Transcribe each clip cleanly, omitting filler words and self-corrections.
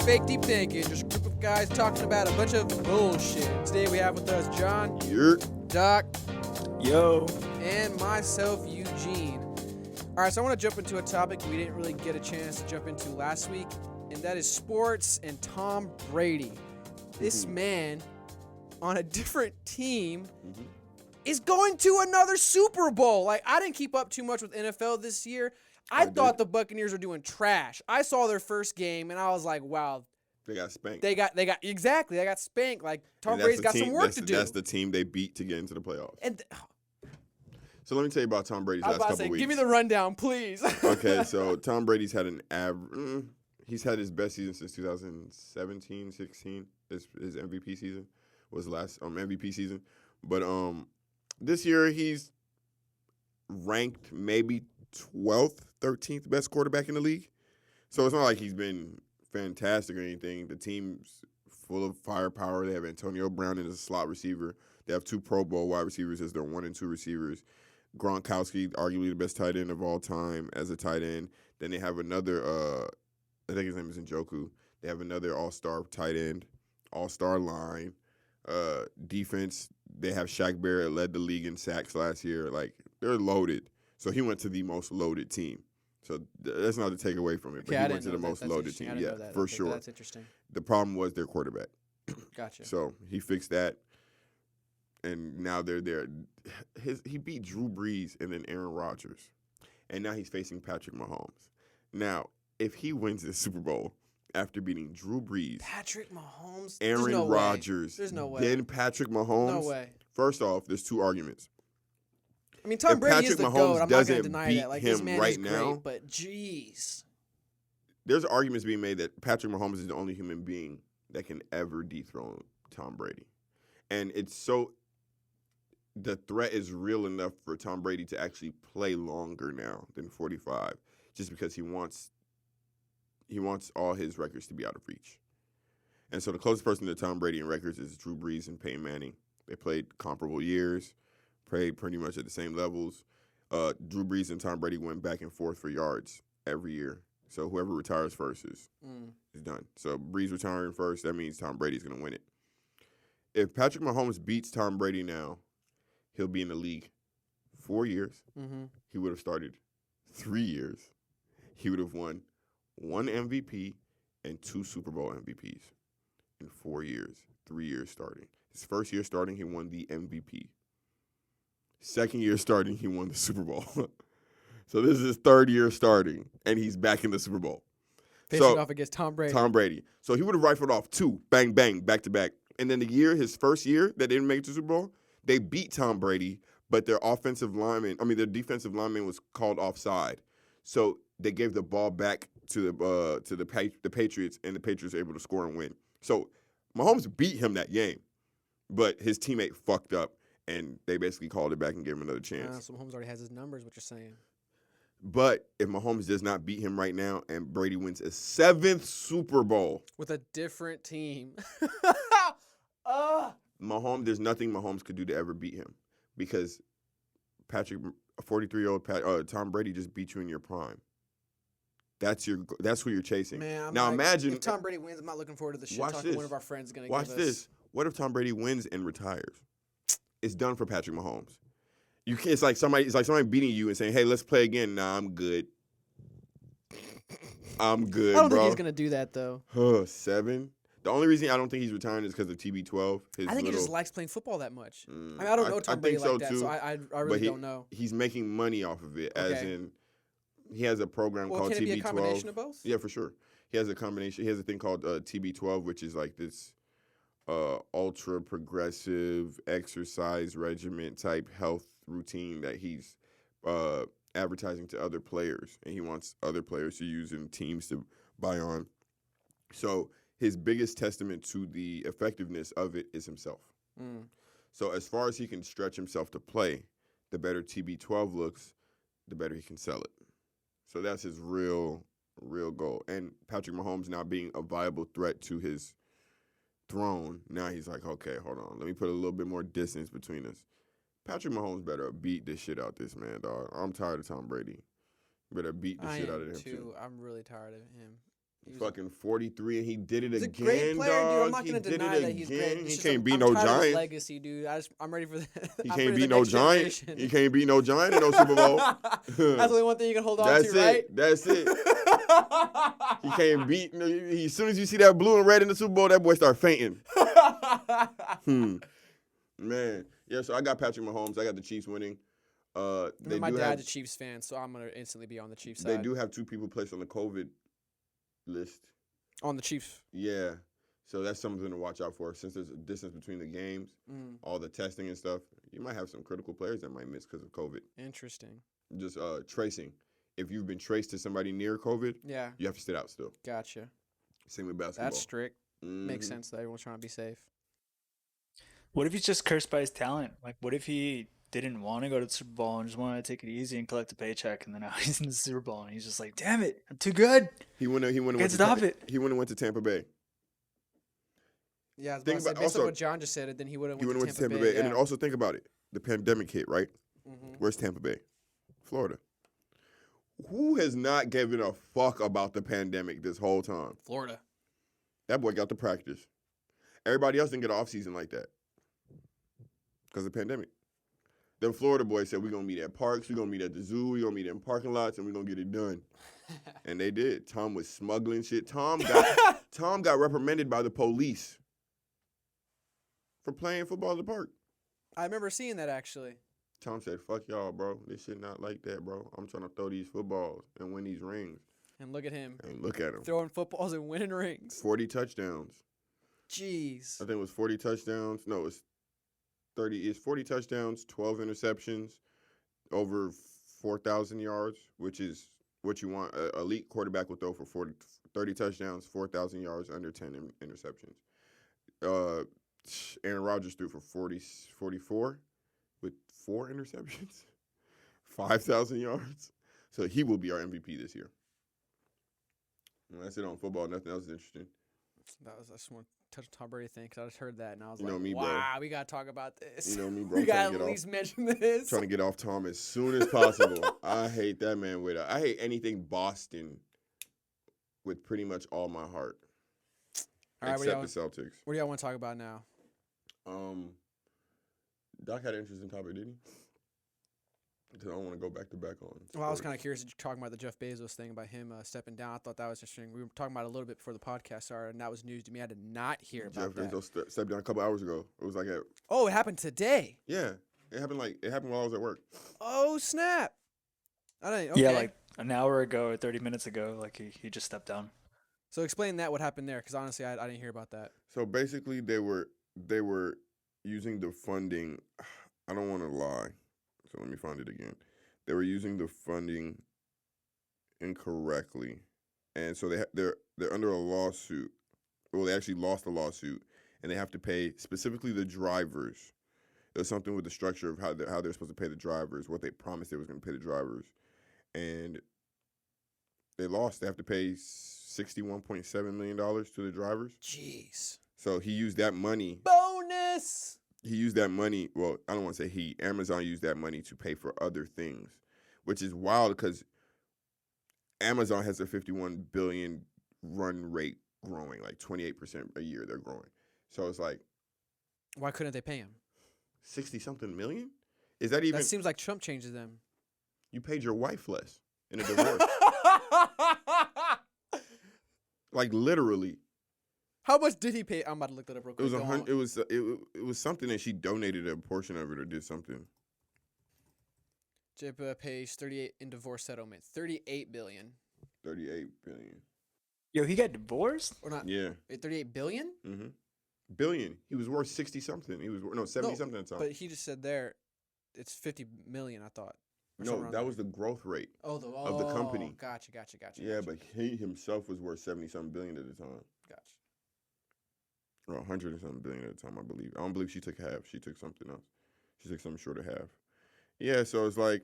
Fake Deep Thinking, just a group of guys talking about a bunch of bullshit. Today we have with us John, Doc, Yo, and myself, Eugene. All right, so I want to jump into a topic we didn't really get a chance to jump into last week, and that is sports and Tom Brady. This man on a different team is going to another Super Bowl. Like, I didn't keep up too much with NFL this year. I thought the Buccaneers were doing trash. I saw their first game, and I was like, wow. they got spanked. They got spanked. Like, Tom Brady's got some work to do. That's the team they beat to get into the playoffs. And So let me tell you about Tom Brady's I was last about to couple say, weeks. give me the rundown, please. Okay, so Tom Brady's had he's had his best season since 2017, 16. His MVP season was the last MVP season. But this year he's ranked maybe 12th, 13th best quarterback in the league. So it's not like he's been fantastic or anything. The team's full of firepower. They have Antonio Brown as a slot receiver. They have 2 Pro Bowl wide receivers as their 1 and 2 receivers. Gronkowski, arguably the best tight end of all time as a tight end. Then they have another, I think his name is Njoku. They have another all-star tight end, all-star line. Defense, they have Shaq Barrett, led the league in sacks last year. Like, they're loaded. So he went to the most loaded team. So that's not to take away from it, but he went to the most loaded team. Yeah, for sure. That's interesting. The problem was their quarterback. Gotcha. So he fixed that, and now they're there. He beat Drew Brees and then Aaron Rodgers, and now he's facing Patrick Mahomes. Now, if he wins the Super Bowl after beating Drew Brees, Patrick Mahomes, Aaron Rodgers, there's no way. Then Patrick Mahomes. No way. First off, there's 2 arguments. I mean, Tom If Brady Patrick is the Mahomes GOAT. I'm not going to doesn't deny beat that. Like, this him man right is great, now, but jeez. There's arguments being made that Patrick Mahomes is the only human being that can ever dethrone Tom Brady. And the threat is real enough for Tom Brady to actually play longer now than 45, just because he wants all his records to be out of reach. And so the closest person to Tom Brady in records is Drew Brees and Peyton Manning. They played comparable years, played pretty much at the same levels. Drew Brees and Tom Brady went back and forth for yards every year. So whoever retires first is done. So Brees retiring first, that means Tom Brady's going to win it. If Patrick Mahomes beats Tom Brady now, he'll be in the league 4 years. He would have started 3 years. He would have won 1 MVP and 2 Super Bowl MVPs in 4 years, 3 years starting. His first year starting, he won the MVP. Second year starting, he won the Super Bowl. So this is his 3rd year starting, and he's back in the Super Bowl. Facing off against Tom Brady. So he would have rifled off 2, bang, bang, back to back. And then his first year that they didn't make it to the Super Bowl, they beat Tom Brady, but their defensive lineman was called offside. So they gave the ball back to the Patriots, and the Patriots were able to score and win. So Mahomes beat him that game, but his teammate fucked up, and they basically called it back and gave him another chance. So Mahomes already has his numbers, what you're saying. But if Mahomes does not beat him right now and Brady wins a 7th Super Bowl with a different team, there's nothing Mahomes could do to ever beat him, because 43-year-old Tom Brady just beat you in your prime. That's who you're chasing. Man, imagine if Tom Brady wins. I'm not looking forward to the shit talk one of our friends is going to give us. Watch this. What if Tom Brady wins and retires? It's done for Patrick Mahomes. You can't. It's like somebody beating you and saying, "Hey, let's play again." Nah, I'm good. I'm good, I don't bro. think he's going to do that, though. 7. The only reason I don't think he's retiring is because of TB12. I think he just likes playing football that much. I mean, I don't know Tom Brady like that, so I really don't know. He's making money off of it, as in he has a program called can it TB12. be a combination of both? Yeah, for sure. He has a combination. He has a thing called TB12, which is like this ultra progressive exercise regimen type health routine that he's advertising to other players, and he wants other players to use in teams to buy on. So his biggest testament to the effectiveness of it is himself. So as far as he can stretch himself to play, the better TB12 looks, the better he can sell it. So that's his real goal. And Patrick Mahomes now being a viable threat to his throne, now he's like, okay, hold on. Let me put a little bit more distance between us. Patrick Mahomes better beat the shit out this man, dog. I'm tired of Tom Brady. Better beat the shit out of him, too. I'm really tired of him. fucking 43, and he did it He's again, a great player, dog. dude. I'm not He going to did deny it that he's again. great. He It's can't just, beat I'm no tired of his giant. legacy, dude. I'm ready for the. He I'm can't ready beat for the no next giant. generation. He can't beat no giant in no Super Bowl. That's the only one thing you can hold on That's to, it. right? That's it. He can't beat. As soon as you see that blue and red in the Super Bowl, that boy start fainting. Man, yeah. So I got Patrick Mahomes. I got the Chiefs winning. My dad's a Chiefs fan, so I'm gonna instantly be on the Chiefs side. They do have 2 people placed on the COVID list. On the Chiefs. Yeah. So that's something to watch out for. Since there's a distance between the games, all the testing and stuff, you might have some critical players that might miss because of COVID. Interesting. Just tracing. If you've been traced to somebody near COVID, you have to sit out still. Gotcha. Same with basketball. That's strict. Makes sense that everyone's trying to be safe. What if he's just cursed by his talent? Like, what if he didn't want to go to the Super Bowl and just wanted to take it easy and collect a paycheck, and then now he's in the Super Bowl and he's just like, damn it, I'm too good. He went He went to Tampa Bay. Yeah, I was about to say, based on what John just said, then he would have went to Tampa Bay. Yeah. And then also think about it. The pandemic hit, right? Where's Tampa Bay? Florida. Who has not given a fuck about the pandemic this whole time? Florida. That boy got to practice. Everybody else didn't get an off season like that because of the pandemic. Them Florida boys said, we're going to meet at parks, we're going to meet at the zoo, we're going to meet in parking lots, and we're going to get it done. And they did. Tom was smuggling shit. Tom got reprimanded by the police for playing football at the park. I remember seeing that, actually. Tom said, fuck y'all, bro. This shit not like that, bro. I'm trying to throw these footballs and win these rings. And look at him. And look at him. Throwing footballs and winning rings. 40 touchdowns. Jeez. I think it was 40 touchdowns. No, it's 30. It's 40 touchdowns, 12 interceptions, over 4,000 yards, which is what you want. An elite quarterback will throw for 30 touchdowns, 4,000 yards, under 10 interceptions. Aaron Rodgers threw for 44 with 4 interceptions, 5,000 yards. So he will be our MVP this year. Well, that's it on football. Nothing else is interesting. I just want to touch Tom Brady thing because I just heard that and I was You know like, me, bro. wow, we got to talk about this. You know me, bro. We got to at least mention this. Trying to get off Tom as soon as possible. I hate that man I hate anything Boston with pretty much all my heart. All right, except the Celtics. What do y'all want to talk about now? Doc had an interesting topic, didn't he? Because I don't want to go back to back on. Well, I was kind of curious talking about the Jeff Bezos thing about him stepping down. I thought that was interesting. We were talking about it a little bit before the podcast started, and that was news to me. I did not hear about that. Jeff Bezos stepped down a couple hours ago. It was like oh, it happened today. Yeah, it happened while I was at work. Oh snap! I don't. Okay. Yeah, like an hour ago or 30 minutes ago, like he just stepped down. So explain that, what happened there, because honestly, I didn't hear about that. So basically, they were using the funding. I don't want to lie, so let me find it again. They were using the funding incorrectly, and so they're under a lawsuit. Well, they actually lost the lawsuit, and they have to pay specifically the drivers. There's something with the structure of how they're supposed to pay the drivers, what they promised they was going to pay the drivers, and they lost. They have to pay $61.7 million to the drivers. Jeez. So he used that money. Bonus. He used that money. Well, I don't want to say he. Amazon used that money to pay for other things, which is wild because Amazon has a 51 billion run rate growing, like 28% a year they're growing. So it's like, why couldn't they pay him? 60-something million? Is that even? That seems like Trump changes them. You paid your wife less in a divorce. Like literally. How much did he pay? I'm about to look that up real quick. It was something that she donated a portion of it or did something. Jeff pays 38 in divorce settlement. 38 billion. 38 billion. Yo, he got divorced? Or not? Yeah. 38 billion? Mm-hmm. Billion. He was worth 60-something. He was 70-something at the time. But he just said there, it's 50 million. I thought. No, that was the growth rate of the company. Gotcha. Yeah, but he himself was worth 70-something billion at the time. Gotcha. Or 100 and something billion at the time, I believe. I don't believe she took half. She took something else. She took something short of half. Yeah, so it's like,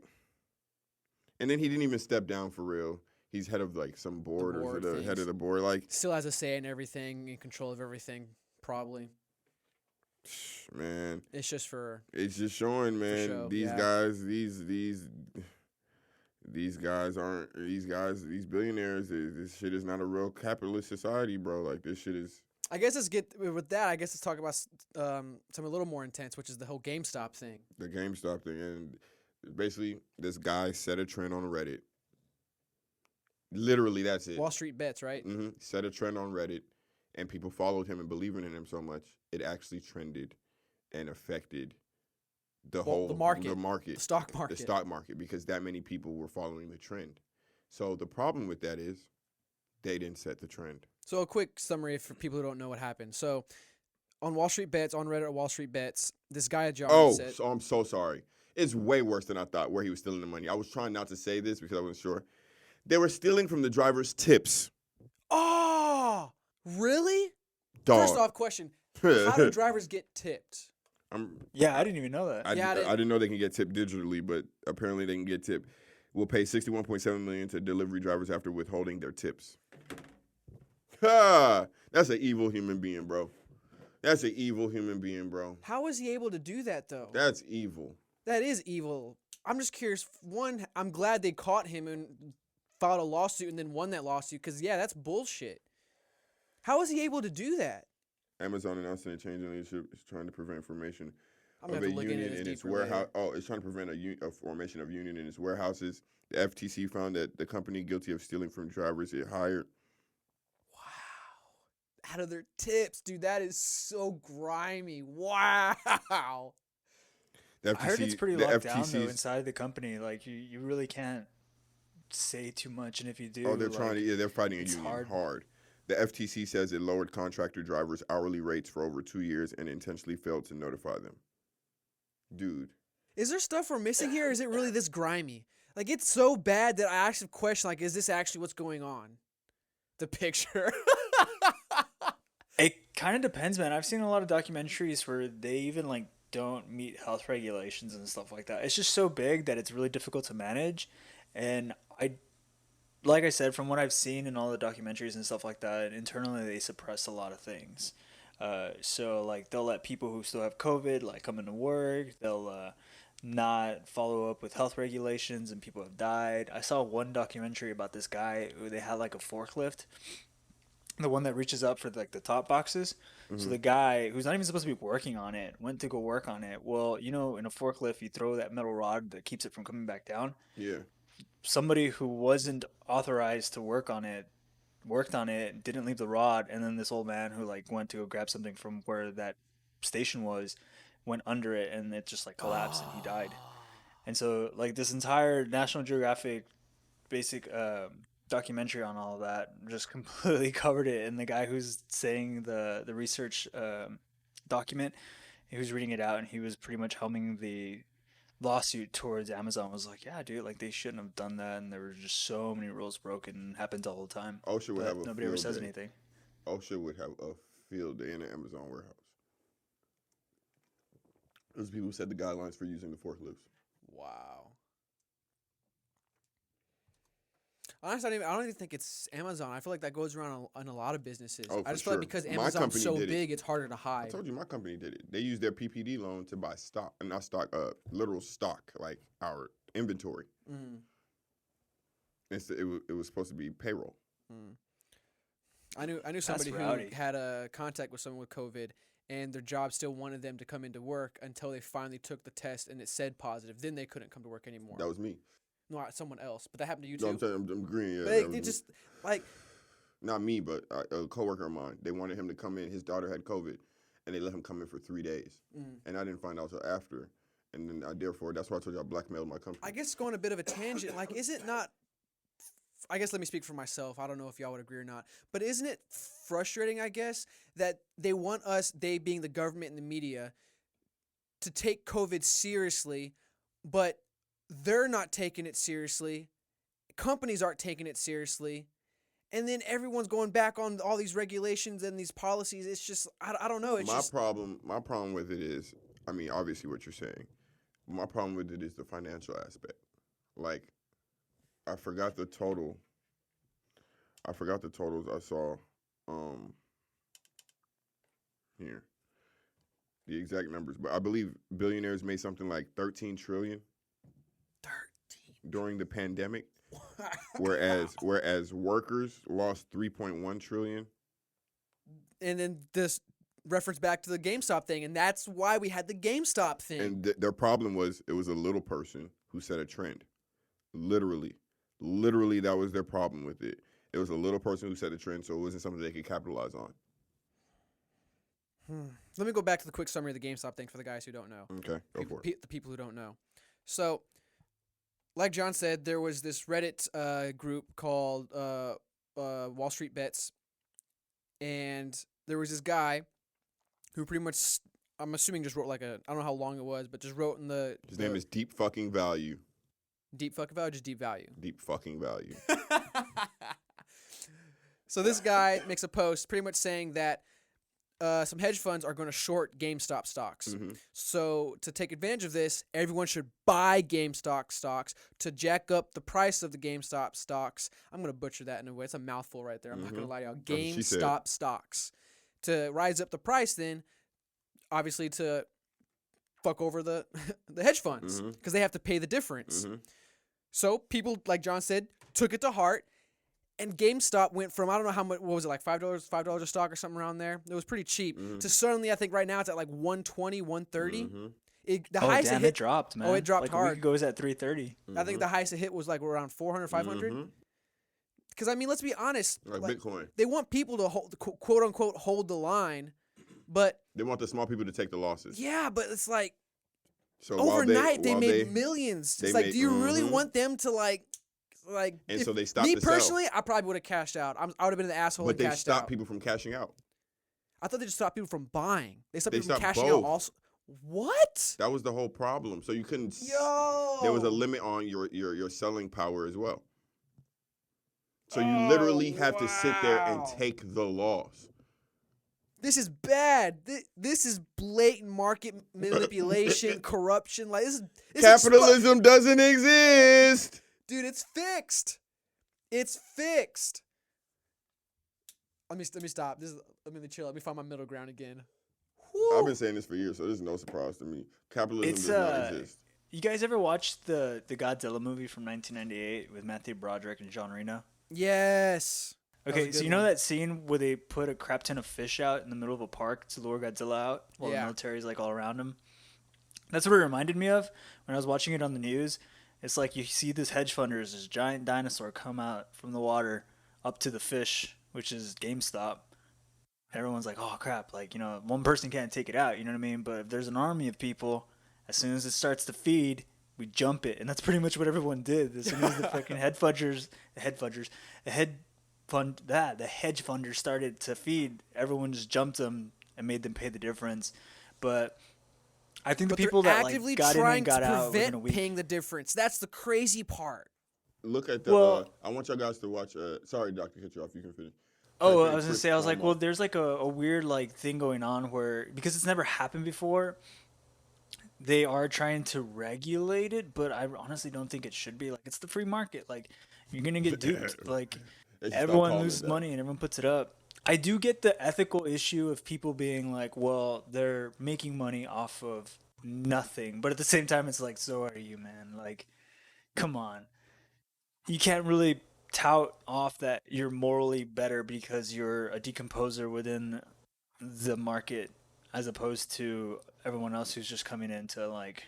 and then he didn't even step down for real. He's head of like some board or the head of the board. Like, still has a say in everything, in control of everything, probably. Man, it's just showing, man. show, These guys, these these billionaires. This shit is not a real capitalist society, bro. Like this shit is. I guess let's get with that. I guess let's talk about something a little more intense, which is the whole GameStop thing. The GameStop thing, and basically this guy set a trend on Reddit. Literally, that's it. Wall Street Bets, right? Mm-hmm. Set a trend on Reddit, and people followed him and believing in him so much, it actually trended and affected the market, the stock market, the stock market, because that many people were following the trend. So the problem with that is they didn't set the trend. So a quick summary for people who don't know what happened. So on Wall Street Bets, on Reddit, Wall Street Bets, this guy had said, so I'm so sorry. It's way worse than I thought where he was stealing the money. I was trying not to say this because I wasn't sure. They were stealing from the driver's tips. Oh, really? Dog. First off, question: how do drivers get tipped? Yeah, I didn't even know that. I didn't know they can get tipped digitally, but apparently they can get tipped. We'll pay $61.7 million to delivery drivers after withholding their tips. Ha! That's an evil human being, bro. That's an evil human being, bro. How was he able to do that, though? That's evil. That is evil. I'm just curious. One, I'm glad they caught him and filed a lawsuit and then won that lawsuit because, yeah, that's bullshit. How was he able to do that? Amazon announcing a change in leadership is trying to prevent formation I'm of gonna a have to look into union this in its deeper warehouse. later. Oh, it's trying to prevent a formation of union in its warehouses. The FTC found that the company guilty of stealing from drivers it hired. Wow. Out of their tips, dude, that is so grimy. Wow. The FTC, I heard it's pretty the locked down though FTC's inside the company. Like you really can't say too much, and if you do, Oh, they're trying to. Yeah, they're fighting a it's union hard. hard. The FTC says it lowered contractor drivers' hourly rates for over 2 years and intentionally failed to notify them. Dude. Is there stuff we're missing here, or is it really this grimy? Like, it's so bad that I actually question, like, is this actually what's going on? The picture. It kind of depends, man. I've seen a lot of documentaries where they even like don't meet health regulations and stuff like that. It's just so big that it's really difficult to manage. And like I said, from what I've seen in all the documentaries and stuff like that, internally they suppress a lot of things. So like they'll let people who still have COVID like come into work. They'll not follow up with health regulations, and people have died. I saw one documentary about this guy who they had like a forklift, the one that reaches up for like the top boxes. So the guy who's not even supposed to be working on it went to go work on it. Well, you know, in a forklift, you throw that metal rod that keeps it from coming back down. Yeah. Somebody who wasn't authorized to work on it worked on it, didn't leave the rod, and then this old man who like went to go grab something from where that station was went under it, and it just like collapsed and he died. And so like this entire National Geographic basic documentary on all of that just completely covered it. And the guy who's saying the research document, he was reading it out, and he was pretty much helming the lawsuit towards Amazon. Was like, yeah, dude, like they shouldn't have done that, and there were just so many rules broken. Happens all the time. OSHA would But have a nobody ever field says day. anything. OSHA would have a field day in the Amazon warehouse. Those people set the guidelines for using the forklifts. Wow. Honestly, I don't even think it's Amazon. I feel like that goes around in a lot of businesses. Oh, I for just feel like sure. because My Amazon's company so did it. big, it's harder to I hide. told you my company did it. They used their PPD loan to buy stock, not stock, literal stock, like our inventory. Mm. It was supposed to be payroll. Mm. I knew somebody who rowdy. had a contact with someone with COVID, and their job still wanted them to come into work until they finally took the test and it said positive. Then they couldn't come to work anymore. That was me. No, someone else, but that happened to you No, too. I'm saying I'm agreeing. Yeah, But that they was just like not me, but a coworker of mine. They wanted him to come in. His daughter had COVID, and they let him come in for 3 days. And I didn't find out until after. And then therefore, that's why I told you I blackmailed my company. I guess going a bit of a tangent. Like, is it not? I guess let me speak for myself. I don't know if y'all would agree or not, but isn't it frustrating? I guess that they want us, they being the government and the media, to take COVID seriously, but they're not taking it seriously. Companies aren't taking it seriously. And then everyone's going back on all these regulations and these policies. It's just, I don't know. It's my just, problem with it is, I mean, obviously what you're saying. My problem with it is the financial aspect. Like, I forgot the totals I saw here. The exact numbers, but I believe billionaires made something like 13 trillion. 13 during the pandemic, whereas workers lost 3.1 trillion. And then this reference back to the GameStop thing, and that's why we had the GameStop thing. And their problem was it was a little person who set a trend. Literally, that was their problem with it. It was a little person who set a trend, so it wasn't something they could capitalize on. Let me go back to the quick summary of the GameStop thing for the guys who don't know. Okay, go for it. The people who don't know. So, like John said, there was this Reddit group called Wall Street Bets, and there was this guy who pretty much, I'm assuming, just wrote like I don't know how long it was, but just wrote in the. His name is Deep Fucking Value. Deep fucking value, just deep value. Deep Fucking Value. So this guy makes a post pretty much saying that some hedge funds are going to short GameStop stocks. Mm-hmm. So to take advantage of this, everyone should buy GameStop stocks to jack up the price of the GameStop stocks. I'm going to butcher that in a way. It's a mouthful right there. I'm not going to lie to y'all. GameStop stocks. To rise up the price then, obviously to fuck over the hedge funds because they have to pay the difference. Mm-hmm. So people, like John said, took it to heart. And GameStop went from, I don't know how much, what was it, like $5 a stock or something around there? It was pretty cheap. To suddenly, I think right now it's at like 120, 130. The highest it hit, it dropped, man. Oh, it dropped like hard. A week ago it was at 330. I think the highest it hit was like around 400, 500. Because, I mean, let's be honest. Like Bitcoin. They want people to, quote unquote, hold the line. But they want the small people to take the losses. Yeah, but it's like, so overnight they made millions. It's like, do you really want them to like, and so they stopped. Me personally, I probably would have cashed out. I would have been an asshole. But and they stopped out. people from cashing out. I thought they just stopped people from buying. They stopped people from stopped cashing both. out. Also, what? That was the whole problem. So you couldn't. Yo. There was a limit on your selling power as well. So you literally have to sit there and take the loss. This is bad. This is blatant market manipulation, corruption. Like this Capitalism doesn't exist. Dude, it's fixed. It's fixed. Let me stop. Let me chill. Let me find my middle ground again. Whew. I've been saying this for years, so this is no surprise to me. Capitalism does not exist. You guys ever watched the Godzilla movie from 1998 with Matthew Broderick and John Reno? Yes. Okay, so you know that scene where they put a crap ton of fish out in the middle of a park to lure Godzilla out while the military's like all around him? That's what it reminded me of when I was watching it on the news. It's like you see this hedge funders, this giant dinosaur come out from the water up to the fish, which is GameStop. Everyone's like, oh crap, like, you know, one person can't take it out, you know what I mean? But if there's an army of people, as soon as it starts to feed, we jump it. And that's pretty much what everyone did. As soon as the fucking the hedge funders started to feed, everyone just jumped them and made them pay the difference. But I think the people that like got in and got out within a week. Paying the difference. That's the crazy part. Look at the. I want y'all guys to watch. Sorry, Doctor, cut you off. You can finish. Oh, I was gonna say. I was like, well, there's like a weird like thing going on where, because it's never happened before, they are trying to regulate it, but I honestly don't think it should be. Like, it's the free market. Like, you're gonna get duped. Like, everyone loses money and everyone puts it up. I do get the ethical issue of people being like, well, they're making money off of nothing. But at the same time, it's like, so are you, man. Like, come on. You can't really tout off that you're morally better because you're a decomposer within the market as opposed to everyone else who's just coming in to, like,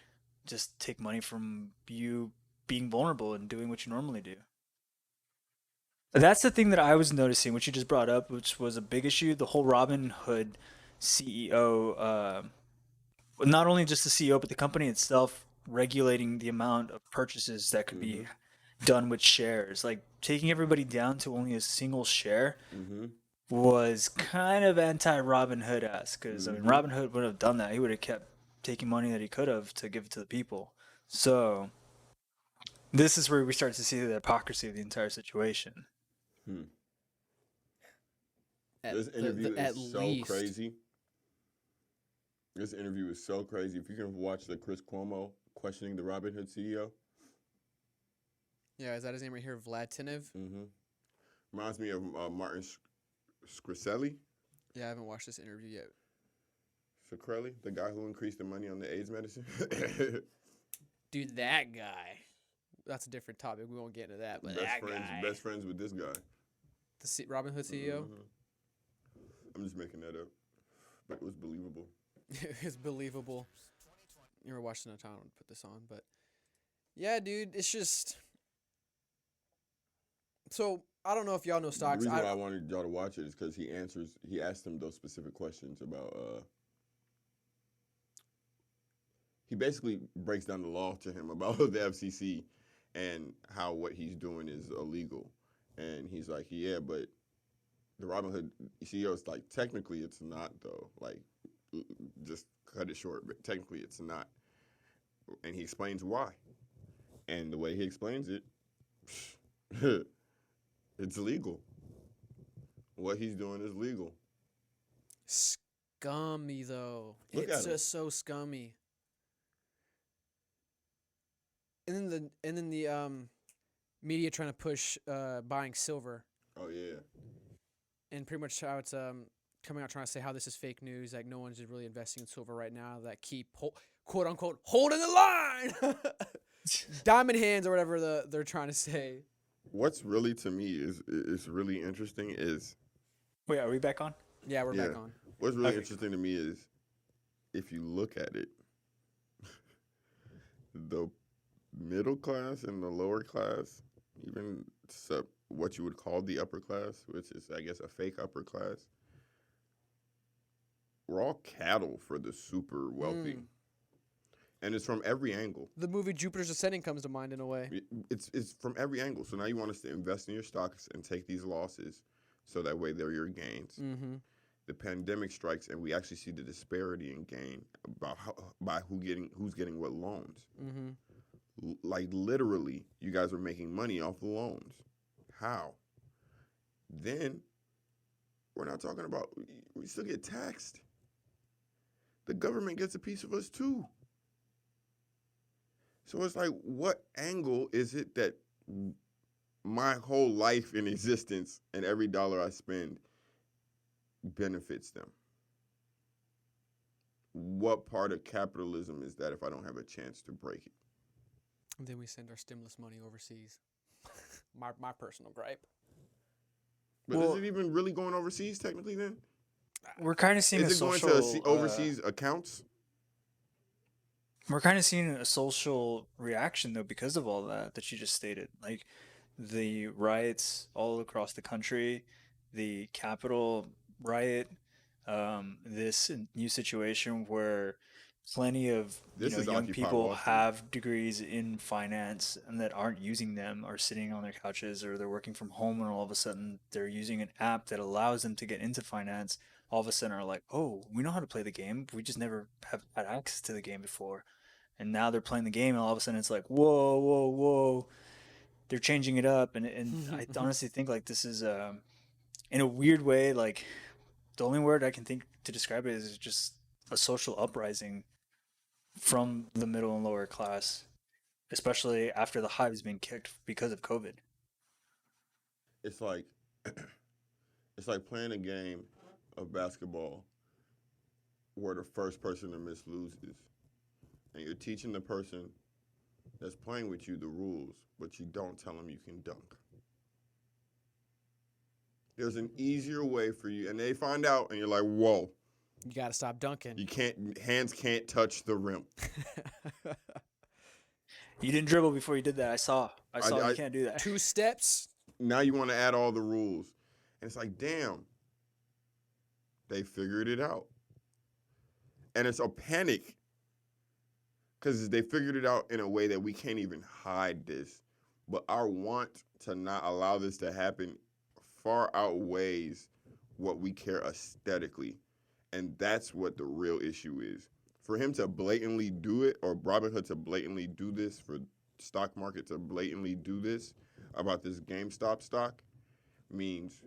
just take money from you being vulnerable and doing what you normally do. That's the thing that I was noticing, which you just brought up, which was a big issue. The whole Robinhood CEO, not only just the CEO, but the company itself regulating the amount of purchases that could be done with shares. Like, taking everybody down to only a single share was kind of anti-Robinhood-esque. Because, I mean, Robinhood would have done that. He would have kept taking money that he could have to give it to the people. So this is where we start to see the hypocrisy of the entire situation. This interview is so crazy. This interview is so crazy. If you can watch the Chris Cuomo questioning the Robinhood CEO. Yeah, is that his name right here? Vlad Tinev? Reminds me of Martin Scriselli. Yeah, I haven't watched this interview yet. Scriselli, the guy who increased the money on the AIDS medicine. Dude, that guy. that's a different topic. We won't get into that. But Best friends with this guy. the Robin Hood CEO. I'm just making that up, but it was believable. It's believable. You ever watched enough time to put this on, but yeah, dude, it's just. So I don't know if y'all know stocks. The reason why I wanted y'all to watch it is because he asked him those specific questions about. He basically breaks down the law to him about the FCC and how what he's doing is illegal, and he's like, yeah, but the Robinhood CEO is like, technically it's not though. Like, just cut it short, but technically it's not, and he explains why, and the way he explains it. It's legal. What he's doing is legal. Scummy though. Look It's at him. just so scummy. And then the media trying to push buying silver, Oh yeah. and pretty much how it's coming out trying to say how this is fake news. Like no one's really investing in silver right now. That keep quote unquote holding the line. Diamond hands or whatever they're trying to say. What's really to me is really interesting is Wait, are we back on? Yeah, we're back on. what's really Okay. interesting to me is if you look at it, the middle class and the lower class, even what you would call the upper class, which is I guess a fake upper class, we're all cattle for the super wealthy. And it's from every angle. The movie Jupiter's Ascending comes to mind in a way. It's from every angle. So now you want us to invest in your stocks and take these losses, so that way they're your gains. Mm-hmm. The pandemic strikes, and we actually see the disparity in gain by who's getting what loans. Mm-hmm. Like literally, you guys are making money off the loans. How? Then we're not talking about we still get taxed. The government gets a piece of us too. So it's like, what angle is it that my whole life in existence and every dollar I spend benefits them? What part of capitalism is that if I don't have a chance to break it? And then we send our stimulus money overseas. my personal gripe. But Well- is it even really going overseas technically then? We're kind of seeing Is a it going social to overseas accounts? We're kind of seeing a social reaction though because of all that you just stated. Like the riots all across the country, the Capitol riot, this new situation where plenty of This is young Occupy people Wall Street. have degrees in finance and that aren't using them, are sitting on their couches or they're working from home, and all of a sudden they're using an app that allows them to get into finance. All of a sudden are like, oh, we know how to play the game. We just never have had access to the game before. And now they're playing the game, and all of a sudden it's like, whoa, whoa, whoa. They're changing it up. And I honestly think like this is, in a weird way, like the only word I can think to describe it is just a social uprising from the middle and lower class, especially after the hive's been kicked because of COVID. It's like it's like playing a game of basketball where the first person to miss loses. And you're teaching the person that's playing with you the rules, but you don't tell them you can dunk. There's an easier way for you, and they find out, and you're like, whoa, You gotta stop dunking. hands can't touch the rim. You didn't dribble before you did that. I saw I- you can't do that. 2 steps. Now you want to add all the rules. And it's like, damn, they figured it out. And it's a panic because they figured it out in a way that we can't even hide this. But our want to not allow this to happen far outweighs what we care aesthetically. And that's what the real issue is. For him to blatantly do it, or Robinhood to blatantly do this, for stock market to blatantly do this about this GameStop stock, means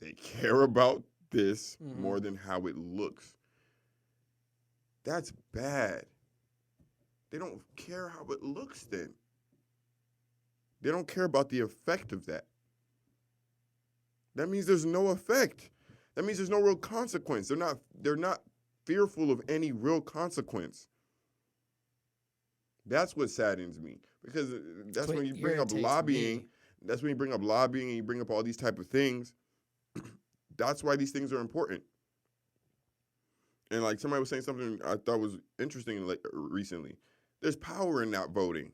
they care about this more than how it looks. That's bad. They don't care how it looks then. They don't care about the effect of that. That means there's no effect. That means there's no real consequence. They're not fearful of any real consequence. That's what saddens me, because that's what when you bring up irritates lobbying. me. That's when you bring up lobbying and you bring up all these type of things. That's why these things are important. And like somebody was saying something I thought was interesting like recently. There's power in not voting.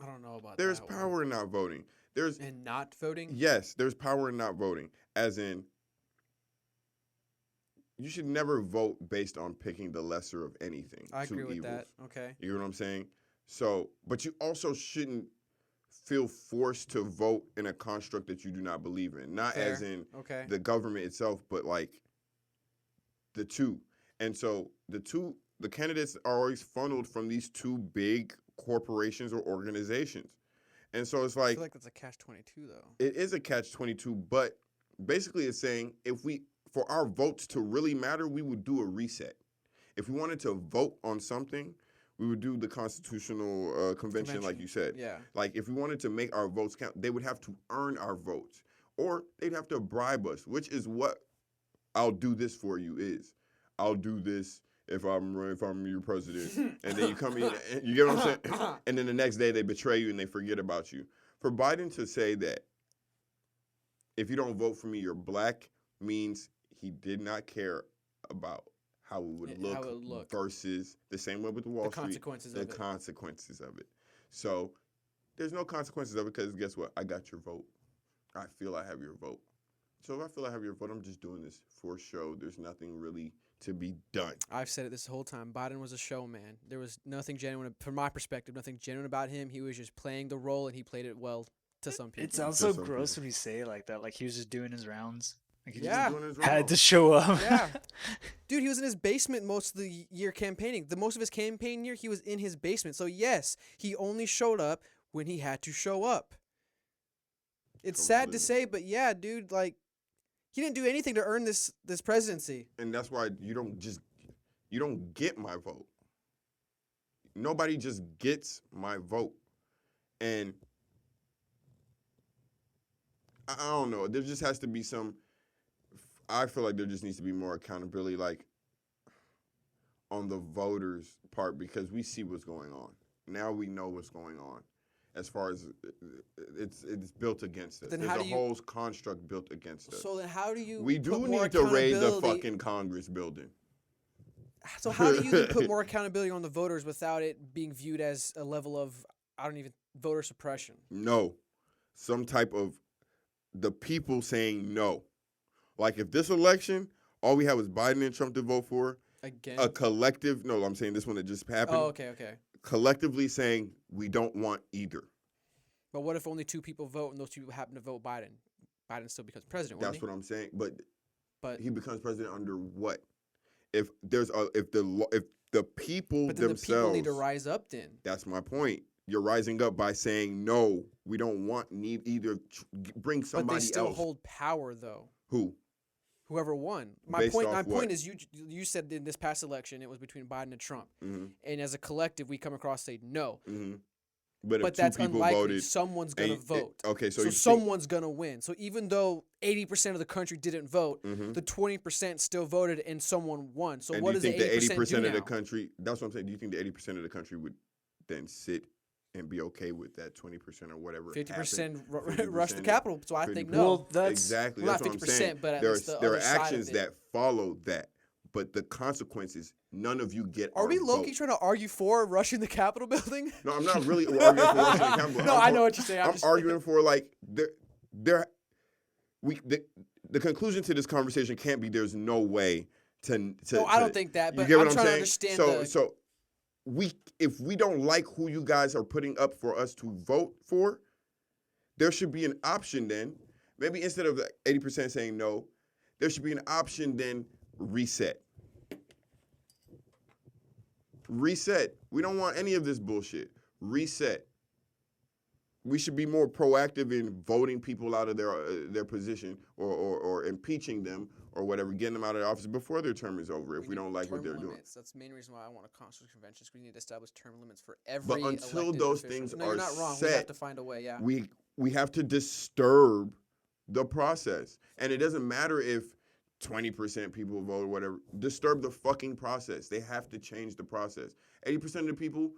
I don't know about There's that power in not voting. There's one. And not voting? yes, there's power in not voting. As in, you should never vote based on picking the lesser of anything. I two agree with evils. that. Okay. You know what I'm saying? So, but you also shouldn't feel forced to vote in a construct that you do not believe in. Not as Fair. in Okay. the government itself, but like the two. And so the candidates are always funneled from these two big corporations or organizations. And so it's I like, feel like that's a catch-22 though. it is a catch-22, but basically it's saying for our votes to really matter, we would do a reset. If we wanted to vote on something, we would do the constitutional convention, like you said. Yeah. Like if we wanted to make our votes count, they would have to earn our votes, or they'd have to bribe us, which is what "I'll do this for you" is. I'll do this if I'm your president, and then you come in, you get what I'm saying? And then the next day they betray you and they forget about you. For Biden to say that if you don't vote for me, you're black, means he did not care about how it would look versus the same way with the Wall Street. The consequences of it. So there's no consequences of it because guess what? I got your vote. I feel I have your vote. So if I feel I have your vote, I'm just doing this for show. There's nothing really to be done. I've said it this whole time. Biden was a showman. There was nothing genuine, from my perspective, nothing genuine about him. He was just playing the role, and he played it well to some people. It sounds so gross when you say it like that. Like he was just doing his rounds. Like he Yeah. just had to show up. Yeah. Dude, he was in his basement most of the year campaigning. The most of his campaign year, he was in his basement. So, yes, he only showed up when he had to show up. It's sad to say, but yeah, dude, like, he didn't do anything to earn this presidency. And that's why you don't get my vote. Nobody just gets my vote. And I don't know. There just has to be I feel like there just needs to be more accountability, like, on the voters' part, because we see what's going on. Now we know what's going on. As far as it's built against us. Then There's how a do you, whole construct built against us. So then how do you We do put more need to raid the accountability- fucking Congress building. So how do you then put more accountability on the voters without it being viewed as a level of, voter suppression? No. Some type of the people saying no. Like if this election, all we have is Biden and Trump to vote for. Again? A collective, no, I'm saying this one that just happened. Oh, okay. Collectively saying we don't want either. But what if only two people vote and those two people happen to vote Biden? Biden still becomes president, That's won't what I'm saying. But he? he becomes president under what? If the people But then themselves, the people need to rise up then. That's my point. You're rising up by saying no. We don't want either. Bring somebody But they still else. hold power though. Who? Whoever won. My Based point. off My what? point is, you said in this past election it was between Biden and Trump, Mm-hmm. and as a collective we come across say no. Mm-hmm. But if two that's people unlikely. voted, Someone's gonna vote. Okay, so someone's gonna win. So even though 80% of the country didn't vote, Mm-hmm. the 20% still voted and someone won. So and what do does you the think 80% do of the now? country? That's what I'm saying. Do you think the 80% of the country would then sit and be okay with that 20% or whatever? 50% 50% rush the Capitol. So I think 50%. no. Well, that's exactly. well, That's not what I'm saying. 50%, but at there least the are other side of actions it. that follow that, but the consequences, none of you get. Are we vote. low-key trying to argue for rushing the Capitol building? No, I'm not really arguing for rushing the Capitol. No, I know what you're saying. I'm arguing for like the conclusion to this conversation can't be there's no way to. No, I don't think that. But you get what I'm I'm trying saying? to understand. So if we don't like who you guys are putting up for us to vote for, there should be an option then. Maybe instead of the 80% saying no, there should be an option then reset. Reset. We don't want any of this bullshit. Reset. We should be more proactive in voting people out of their position or impeaching them or whatever, getting them out of the office before their term is over if we don't like what they're doing. That's the main reason why I want a constitutional convention. We need to establish term limits for every. But until elected those official. things no, are you're not wrong. set, We have to find a way. Yeah. we have to disturb the process, and it doesn't matter if 20% people vote or whatever. Disturb the fucking process. They have to change the process. 80% of the people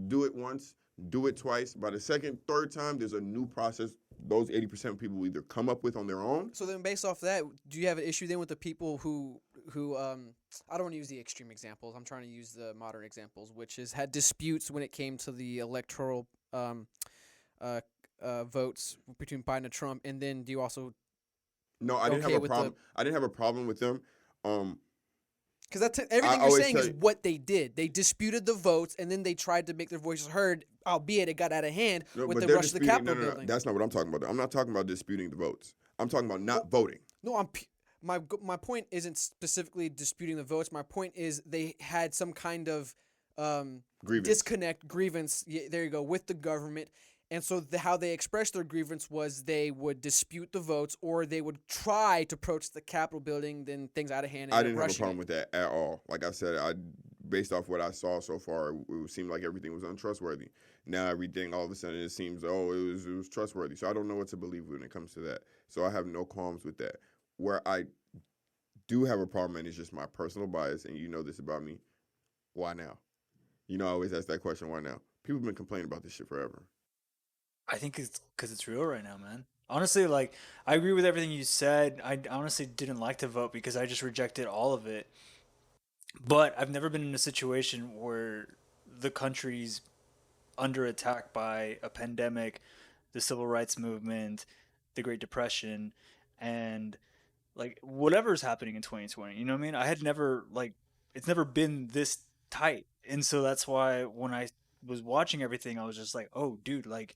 do it once, do it twice. By the second, third time, there's a new process those 80% of people will either come up with on their own. So then, based off that, do you have an issue then with the people who I don't want to use the extreme examples. I'm trying to use the modern examples, which is had disputes when it came to the electoral votes between Biden and Trump, and then do you also? No, I didn't have a problem. I didn't have a problem with them. Because everything you're saying is what they did. They disputed the votes, and then they tried to make their voices heard, albeit it got out of hand with the rush to the Capitol building. That's not what I'm talking about. I'm not talking about disputing the votes. I'm talking about not voting. No, my point isn't specifically disputing the votes. My point is they had some kind of grievance. Yeah, there you go, with the government. And so how they expressed their grievance was they would dispute the votes or they would try to approach the Capitol building, then things out of hand. And I didn't have a problem with that at all. Like I said, based off what I saw so far, it seemed like everything was untrustworthy. Now everything, all of a sudden, it seems, it was trustworthy. So I don't know what to believe when it comes to that. So I have no qualms with that. Where I do have a problem, and it's just my personal bias, and you know this about me, why now? You know, I always ask that question, why now? People have been complaining about this shit forever. I think it's because it's real right now, man. Honestly, like, I agree with everything you said. I honestly didn't like to vote because I just rejected all of it. But I've never been in a situation where the country's under attack by a pandemic, the civil rights movement, the Great Depression, and like whatever's happening in 2020. You know what I mean? I had never it's never been this tight, and so that's why when I was watching everything, I was just like, oh, dude, like.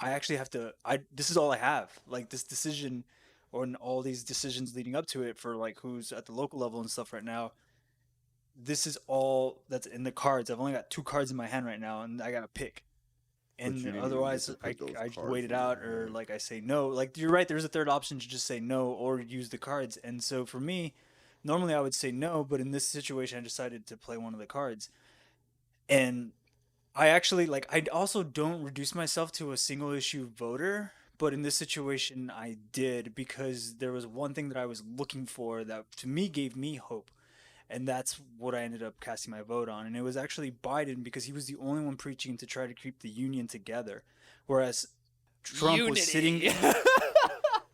I actually have to. This is all I have. Like this decision, or all these decisions leading up to it for like who's at the local level and stuff right now. This is all that's in the cards. I've only got 2 cards in my hand right now, and I gotta pick. And otherwise, I just wait it out, or like I say no. Like you're right. There's a third option to just say no or use the cards. And so for me, normally I would say no, but in this situation, I decided to play one of the cards, and. I actually I also don't reduce myself to a single issue voter, but in this situation I did because there was one thing that I was looking for that to me gave me hope. And that's what I ended up casting my vote on. And it was actually Biden because he was the only one preaching to try to keep the union together. Whereas Trump was sitting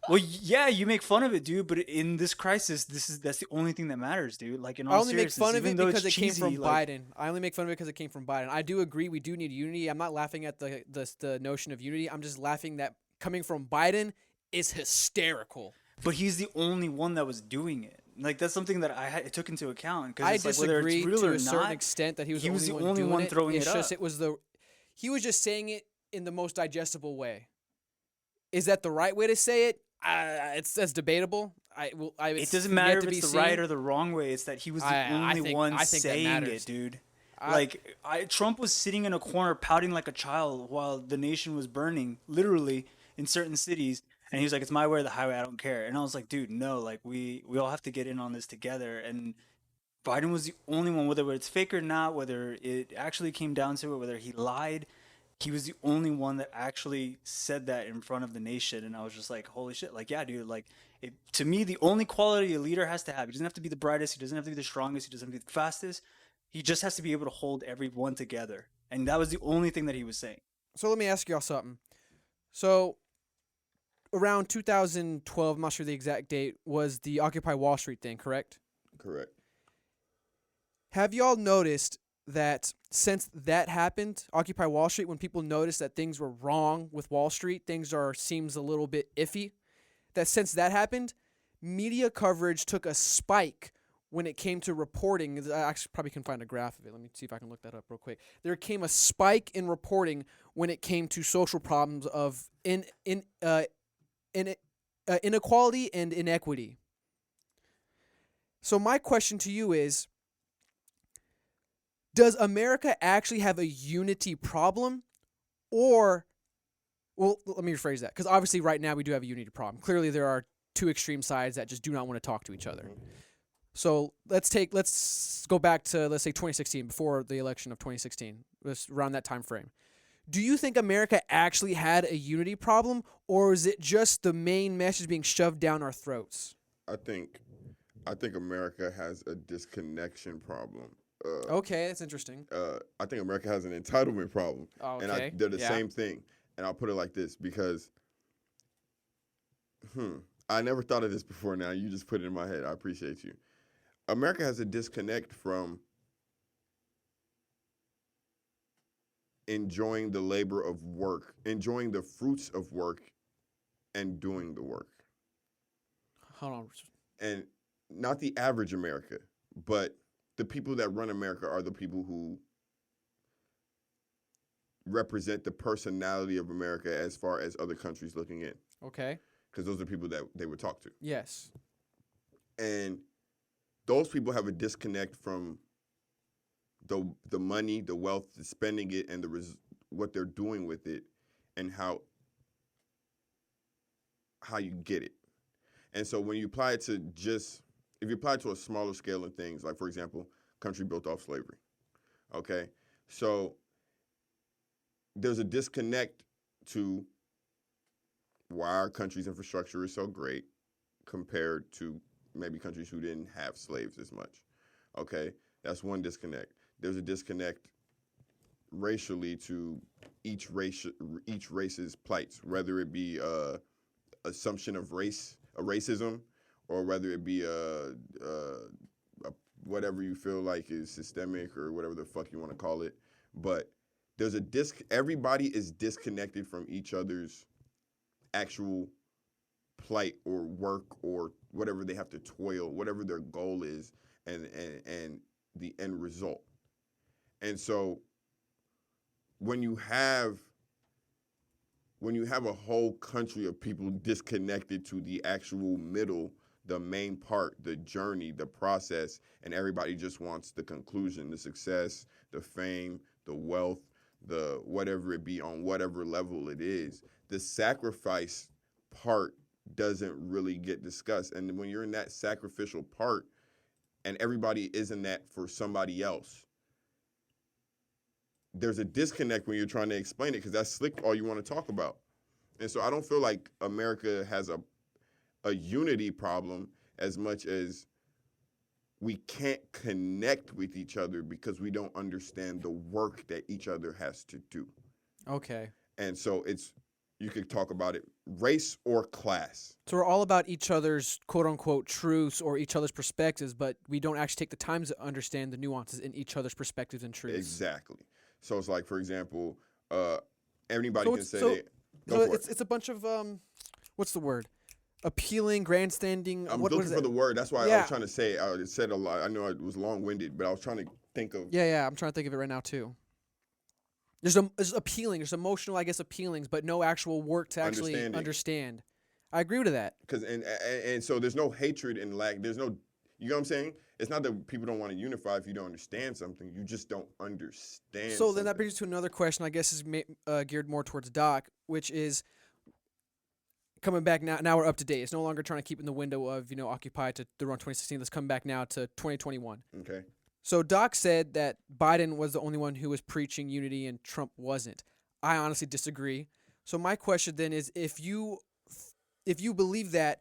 Well, yeah, you make fun of it, dude. But in this crisis, that's the only thing that matters, dude. Like in all seriousness, I only make fun of it because it came from Biden. I only make fun of it because it came from Biden. I do agree we do need unity. I'm not laughing at the notion of unity. I'm just laughing that coming from Biden is hysterical. But he's the only one that was doing it. Like that's something that I took into account. I disagree to a certain extent that he was the only one throwing it up. He was just saying it in the most digestible way. Is that the right way to say it? It's debatable. It doesn't matter if it's the right or the wrong way. It's that he was the only one saying it, dude. Trump was sitting in a corner pouting like a child while the nation was burning, literally in certain cities. And he was like, "It's my way or the highway. I don't care." And I was like, "Dude, no. Like we all have to get in on this together." And Biden was the only one, whether it's fake or not, whether it actually came down to it, whether he lied. He was the only one that actually said that in front of the nation, and I was just like, holy shit. Like, yeah, dude, like, to me, the only quality a leader has to have, he doesn't have to be the brightest, he doesn't have to be the strongest, he doesn't have to be the fastest, he just has to be able to hold everyone together, and that was the only thing that he was saying. So let me ask y'all something. So, around 2012, I'm not sure the exact date, was the Occupy Wall Street thing, correct? Correct. Have y'all noticed that since that happened, Occupy Wall Street, when people noticed that things were wrong with Wall Street, seems a little bit iffy, that since that happened, media coverage took a spike when it came to reporting. I actually probably can find a graph of it. Let me see if I can look that up real quick. There came a spike in reporting when it came to social problems of inequality and inequity. So my question to you is, does America actually have a unity problem? Well, let me rephrase that. Because obviously right now we do have a unity problem. Clearly there are 2 extreme sides that just do not want to talk to each other. So let's go back to, let's say, 2016, before the election of 2016, around that time frame. Do you think America actually had a unity problem, or is it just the main message being shoved down our throats? I think I think America has a disconnection problem. Okay, that's interesting. I think America has an entitlement problem, and Okay, they're the yeah. same thing. And I'll put it like this because, I never thought of this before. Now you just put it in my head. I appreciate you. America has a disconnect from enjoying the labor of work, enjoying the fruits of work, and doing the work. Hold on. And not the average America, but the people that run America are the people who represent the personality of America as far as other countries looking in. Okay. Because those are people that they would talk to. Yes. And those people have a disconnect from the money, the wealth, the spending it, and what they're doing with it, and how you get it. And so when you apply it to if you apply it to a smaller scale of things, like for example, country built off slavery. Okay, so there's a disconnect to why our country's infrastructure is so great compared to maybe countries who didn't have slaves as much. Okay, that's one disconnect. There's a disconnect racially to each race's plights, whether it be assumption of racism, or whether it be whatever you feel like is systemic or whatever the fuck you want to call it. But there's everybody is disconnected from each other's actual plight or work or whatever they have to toil, whatever their goal is, and the end result. And so when you have a whole country of people disconnected to the actual middle, the main part, the journey, the process, and everybody just wants the conclusion, the success, the fame, the wealth, the whatever it be on whatever level it is, the sacrifice part doesn't really get discussed. And when you're in that sacrificial part and everybody is in that for somebody else, there's a disconnect when you're trying to explain it because that's slick all you want to talk about. And so I don't feel like America has a unity problem as much as we can't connect with each other because we don't understand the work that each other has to do. Okay. And so you could talk about it race or class. So we're all about each other's quote unquote truths or each other's perspectives, but we don't actually take the time to understand the nuances in each other's perspectives and truths. Exactly. So it's like, for example, anybody So can say it's a bunch of what's the word? Appealing, grandstanding. I'm what looking is for it? the word. That's why I Yeah. was trying to say. I said a lot. I know it was long-winded, but I was trying to think of. Yeah. I'm trying to think of it right now too. There's appealing. There's emotional, I guess, appealings, but no actual work to actually understand. I agree with that. Because and so there's no hatred and lack. There's no. You know what I'm saying? It's not that people don't want to unify if you don't understand something. You just don't understand. So then that brings us to another question. I guess is geared more towards Doc, which is coming back now. Now we're up to date. It's no longer trying to keep in the window of Occupy to the run 2016. Let's come back now to 2021. Okay. So Doc said that Biden was the only one who was preaching unity and Trump wasn't. I honestly disagree. So my question then is, if you believe that,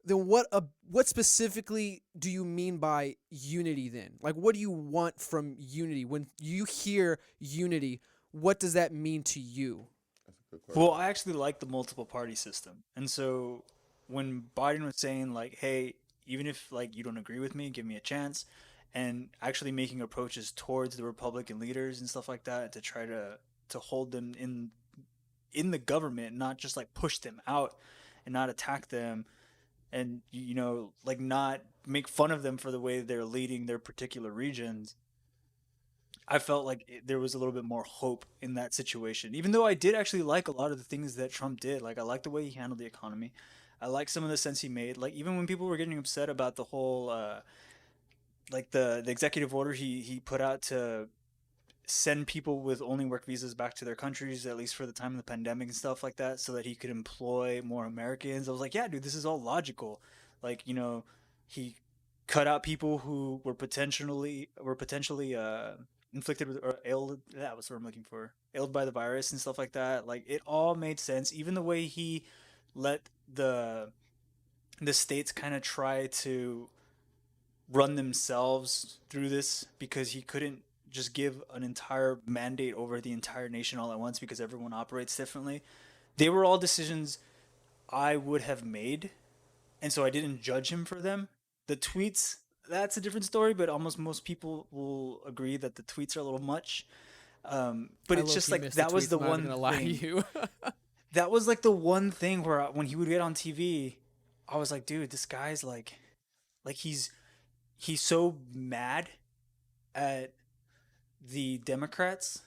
then what specifically do you mean by unity then? Like, what do you want from unity? When you hear unity, what does that mean to you? That's a good question. Well, I actually like the multiple party system. And so when Biden was saying like, hey, even if like you don't agree with me, give me a chance, and actually making approaches towards the Republican leaders and stuff like that to try to hold them in the government, not just like push them out and not attack them, and like not make fun of them for the way they're leading their particular regions. I felt like there was a little bit more hope in that situation, even though I did actually like a lot of the things that Trump did. Like, I like the way he handled the economy. I like some of the sense he made. Like, even when people were getting upset about the whole like the executive order he put out to send people with only work visas back to their countries, at least for the time of the pandemic and stuff like that, so that he could employ more Americans. I was like, yeah, dude, this is all logical. Like, he cut out people who were potentially inflicted with or ailed. That was what I'm looking for. Ailed by the virus and stuff like that. Like, it all made sense. Even the way he let the states kind of try to run themselves through this because he couldn't just give an entire mandate over the entire nation all at once because everyone operates differently. They were all decisions I would have made, and so I didn't judge him for them. The tweets, that's a different story, but almost most people will agree that the tweets are a little much. But I it's low just key like missed the that was tweets. the I'm not even one gonna lie to thing. you. That was like the one thing where when he would get on TV, I was like, dude, this guy's like he's so mad at the Democrats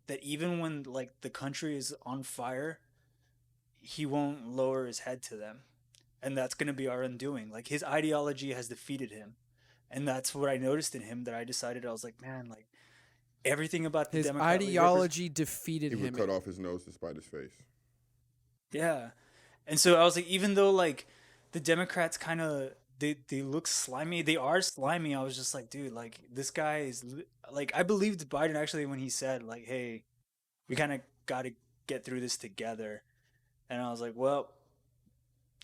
that even when like the country is on fire, he won't lower his head to them. And that's going to be our undoing. Like his ideology has defeated him. And that's what I noticed in him that I decided I was like, man, like everything about the His Democrat leader ideology defeated He would him. cut off his nose to spite his face. yeah. And so I was like, even though like the Democrats kind of they look slimy, they are slimy. I was just like, dude, like this guy is like I believed Biden actually when he said like, hey, we kind of got to get through this together. And I was like, well,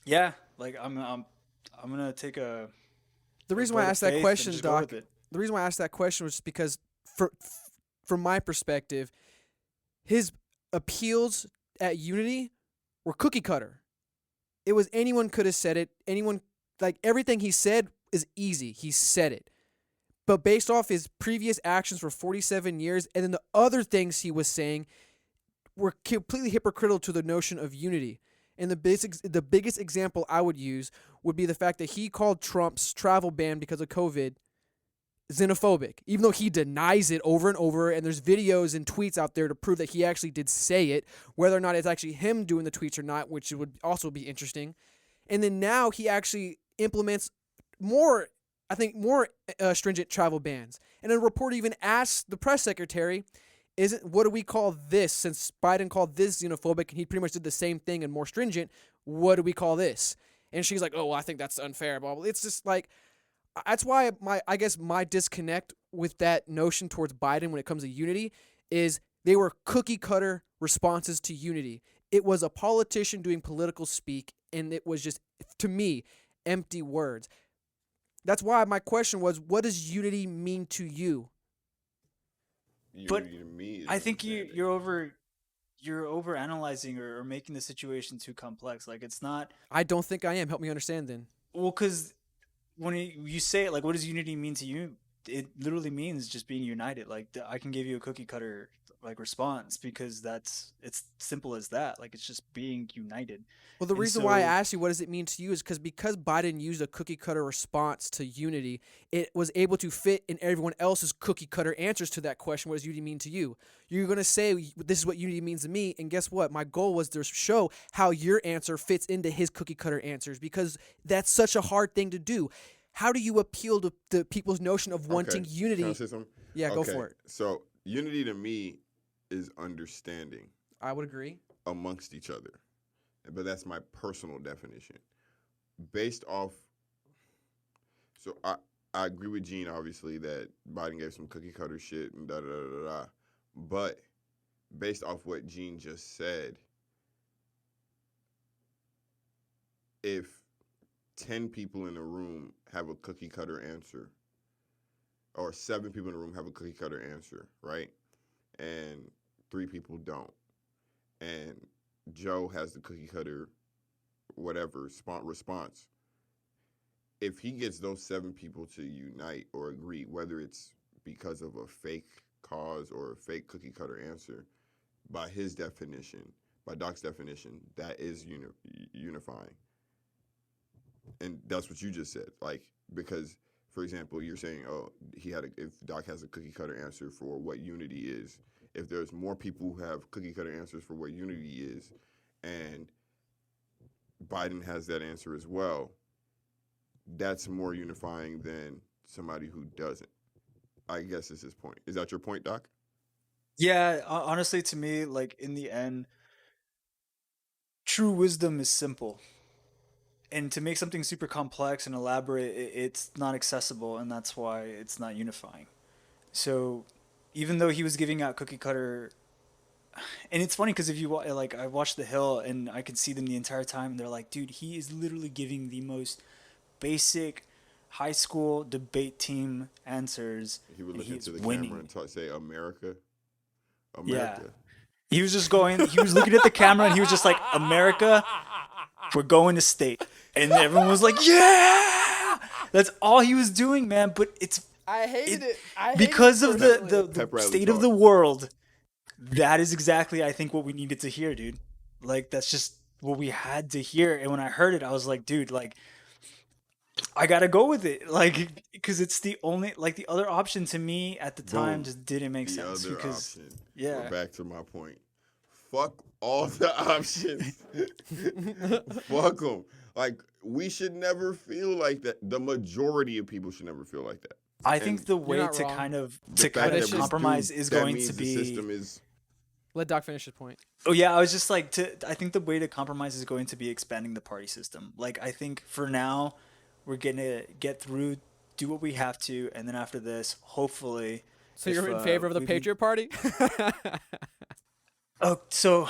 yeah, like I'm gonna take The a reason why I vote of asked that faith and question, just go with Doc, it. the reason why I asked that question was just because, for, from my perspective, his appeals at unity were cookie cutter. It was anyone could have said it. Anyone, like everything he said is easy. He said it. But based off his previous actions for 47 years and then the other things he was saying were completely hypocritical to the notion of unity. And the biggest example I would use would be the fact that he called Trump's travel ban because of COVID xenophobic, even though he denies it over and over. And there's videos and tweets out there to prove that he actually did say it, whether or not it's actually him doing the tweets or not, which would also be interesting. And then now he actually implements more, I think, more stringent travel bans. And a reporter even asked the press secretary, "Isn't what do we call this? Since Biden called this xenophobic, and he pretty much did the same thing and more stringent, what do we call this?" And she's like, "Oh, well, I think that's unfair." Blah blah. It's just like that's why I guess my disconnect with that notion towards Biden when it comes to unity is they were cookie cutter responses to unity. It was a politician doing political speak, and it was just, to me, empty words. That's why my question was, what does unity mean to you? But Unity to me is I think understanding. you're over analyzing or making the situation too complex. Like it's not I don't think I am. Help me understand then. well because when you say it, like what does unity mean to you? It literally means just being united. Like I can give you a cookie cutter like response because that's it's simple as that. Like it's just being united. Well, the And reason why I so asked you what does it mean to you is because Biden used a cookie cutter response to unity, it was able to fit in everyone else's cookie cutter answers to that question. What does unity mean to you? You're gonna say this is what unity means to me, and guess what? My goal was to show how your answer fits into his cookie cutter answers because that's such a hard thing to do. How do you appeal to people's notion of Okay. wanting Can I unity? say something? Yeah, go Okay. for it. So unity to me is understanding I would agree. amongst each other. But that's my personal definition. Based off so I agree with Gene obviously that Biden gave some cookie cutter shit and da da da da da. But based off what Gene just said, if 10 people in a room have a cookie cutter answer, or 7 people in a room have a cookie cutter answer, right? And 3 people don't. And Joe has the cookie cutter, whatever, response. If he gets those 7 people to unite or agree, whether it's because of a fake cause or a fake cookie cutter answer, by his definition, by Doc's definition, that is unifying. And that's what you just said. Like, because, for example, you're saying, oh, if Doc has a cookie cutter answer for what unity is, if there's more people who have cookie cutter answers for what unity is, and Biden has that answer as well, that's more unifying than somebody who doesn't. I guess is his point. Is that your point, Doc? yeah, honestly to me like in the end true wisdom is simple. And to make something super complex and elaborate it's not accessible and that's why it's not unifying. So even though he was giving out cookie cutter and it's funny because if you like I watched The Hill and I could see them the entire time and they're like dude he is literally giving the most basic high school debate team answers. He would and look he's into the winning. camera and say, America. Yeah. He was looking at the camera and he was just like, America, we're going to state. And everyone was like, yeah! That's all he was doing, man. But I hated it. because of the Pep rally state talk. of the world. That is exactly, I think, what we needed to hear, dude. Like, that's just what we had to hear. And when I heard it, I was like, dude, like, I gotta go with it. Like, because it's the only, like, the other option to me at the time Boom. just didn't make The sense. other Because, option. yeah. We're back to my point. Fuck all the options. Fuck them. Like, we should never feel like that. The majority of people should never feel like that. I think the way not to wrong. kind of The fact that we compromise do, is that going means to the be. system is. Let Doc finish his point. Oh yeah, I was just like, I think the way to compromise is going to be expanding the party system. Like, I think for now, we're gonna get through, do what we have to, and then after this, hopefully. So you're in favor of the Patriot Party? Oh, so.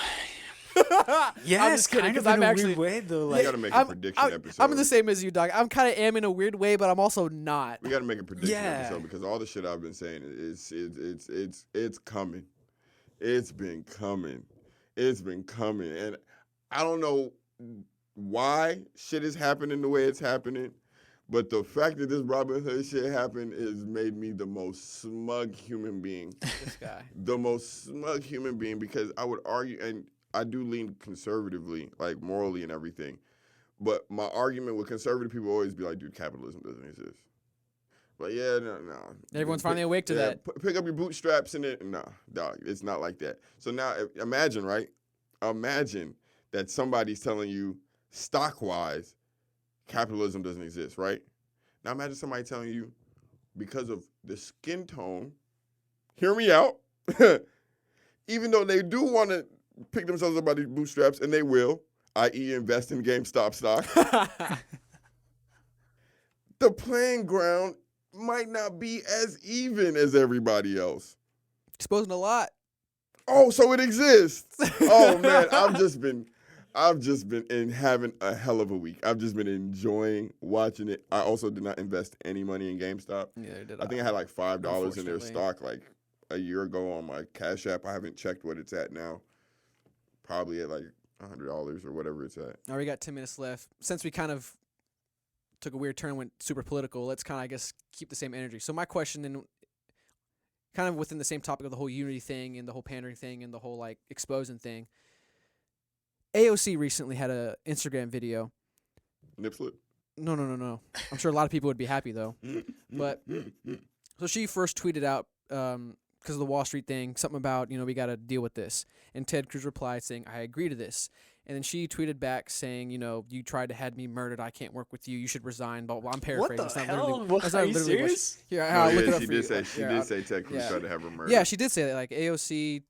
Yeah, I'm it's just kidding, kind 'cause of in I'm a actually- weird way though. We Like, gotta make a prediction episode. I'm the same as you, Doc. I'm kind of am in a weird way, but I'm also not. We gotta make a prediction Yeah. episode because all the shit I've been saying it's coming. It's been coming. It's been coming, and I don't know why shit is happening the way it's happening. But the fact that this Robin Hood shit happened has made me the most smug human being. This guy. The most smug human being, because I would argue, and I do lean conservatively, like morally and everything. But my argument with conservative people always be like, dude, capitalism doesn't exist. But yeah, no. Everyone's finally awake to that. Pick up your bootstraps and it. Nah, dog, it's not like that. So now imagine, right? Imagine that somebody's telling you stock-wise, capitalism doesn't exist, right? Now imagine somebody telling you because of the skin tone, hear me out, even though they do want to pick themselves up by these bootstraps, and they will, i.e. invest in GameStop stock, the playing ground might not be as even as everybody else. Exposing a lot. Oh, so it exists. Oh man, I've just been having a hell of a week. I've just been enjoying watching it. I also did not invest any money in GameStop. Yeah, did I think I had like $5 in their Unfortunately. stock like a year ago on my Cash App. I haven't checked what it's at now. Probably at like $100 or whatever it's at. Now we got 10 minutes left. Since we kind of took a weird turn and went super political, let's kind of, I guess, keep the same energy. So my question then, kind of within the same topic of the whole unity thing and the whole pandering thing and the whole like exposing thing. AOC recently had a Instagram video. Nip slip. No. I'm sure a lot of people would be happy though. But so she first tweeted out because of the Wall Street thing, something about, we got to deal with this. And Ted Cruz replied saying, I agree to this. And then she tweeted back saying, you tried to have me murdered. I can't work with you. You should resign. Blah, blah. I'm paraphrasing. what It's the not hell? literally- that's Are not you literally what serious? I'll look it up she for did you. say she Yeah, did say Ted Cruz yeah. tried to have her murdered. Yeah, she did say that. Like AOC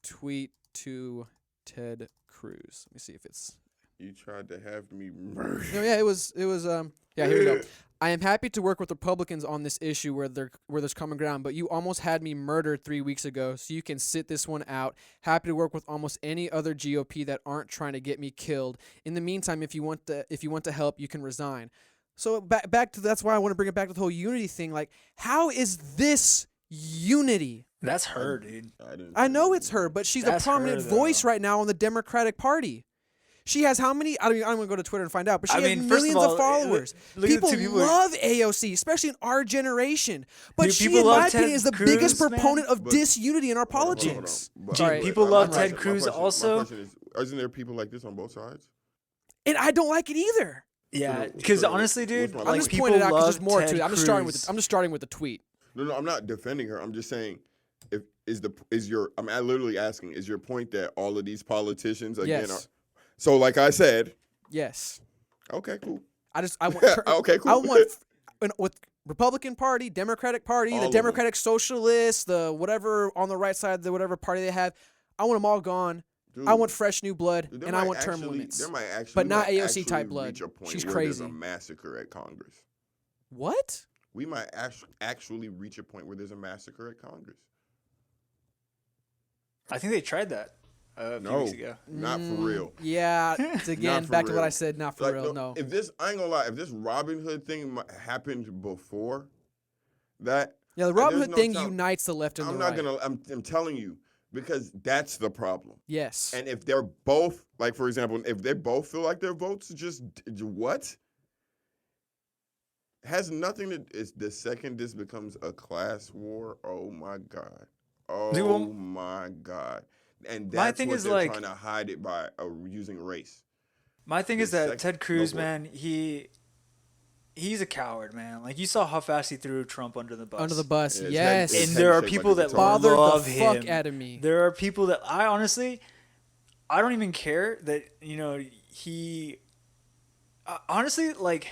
tweet to Ted Cruz. Let me see if it's. You tried to have me murdered. No, yeah, it was. Yeah, here we go. I am happy to work with Republicans on this issue where there's common ground, but you almost had me murdered 3 weeks ago, so you can sit this one out. Happy to work with almost any other GOP that aren't trying to get me killed. In the meantime, if you want to help, you can resign. So back to that's why I want to bring it back to the whole unity thing. Like, how is this unity? That's her, dude. I know it's her, but she's That's a prominent her, voice though. right now on the Democratic Party. She has how many? I don't want to go to Twitter and find out, but she has first millions all, of followers. look at the People two people- love AOC, especially in our generation. But Dude, she, people in love my Ted opinion, is the Cruz, biggest man. proponent of But- disunity in our Hold on. politics. But- Sorry. People my love question- Ted Cruz my also. question is, isn't there people like this on both sides? And I don't like it either. Yeah, So- because so honestly, dude, what's my I'm like point? just people pointing it out because love there's more Ted to it. I'm Cruz. just starting with the tweet. No, I'm not defending her. I'm just saying, I'm literally asking, is your point that all of these politicians again Yes. are? So, like I said, Yes. okay, cool. I want. Okay, cool. I want with Republican Party, Democratic Party, All the of Democratic Socialists, the whatever on the right side, the whatever party they have. I want them all gone. Dude, I want fresh new blood, there and I might want term actually- limits. There might actually, But we not might AOC actually type blood. reach a point She's where crazy. There's a massacre at Congress. What? We might actually reach a point where there's a massacre at Congress. I think they tried that. a few No, weeks ago. not for real. Yeah, it's again, Not for back to what I real. said, not for Like, real, no. If this, I ain't gonna lie, if this Robin Hood thing happened before that, Yeah, the Robin there's Hood no thing telling. unites the left and I'm the not right. gonna. I'm telling you because that's the problem. Yes. And if they're both, like for example, if they both feel like their votes just what has nothing to. It's the second this becomes a class war. Oh my god. Dude, Oh well, my god. And my that's thing what is they're like, trying to hide it by using race. my thing The is that sec- Ted Go Cruz, for it. man, he's a coward, man. Like you saw how fast he threw Trump under the bus. Under the bus, Yeah, his yes. head- his And head there are shaped people like a that guitar. Bothered love the him. fuck out of me. There are people that I honestly, I don't even care that he. Honestly, like,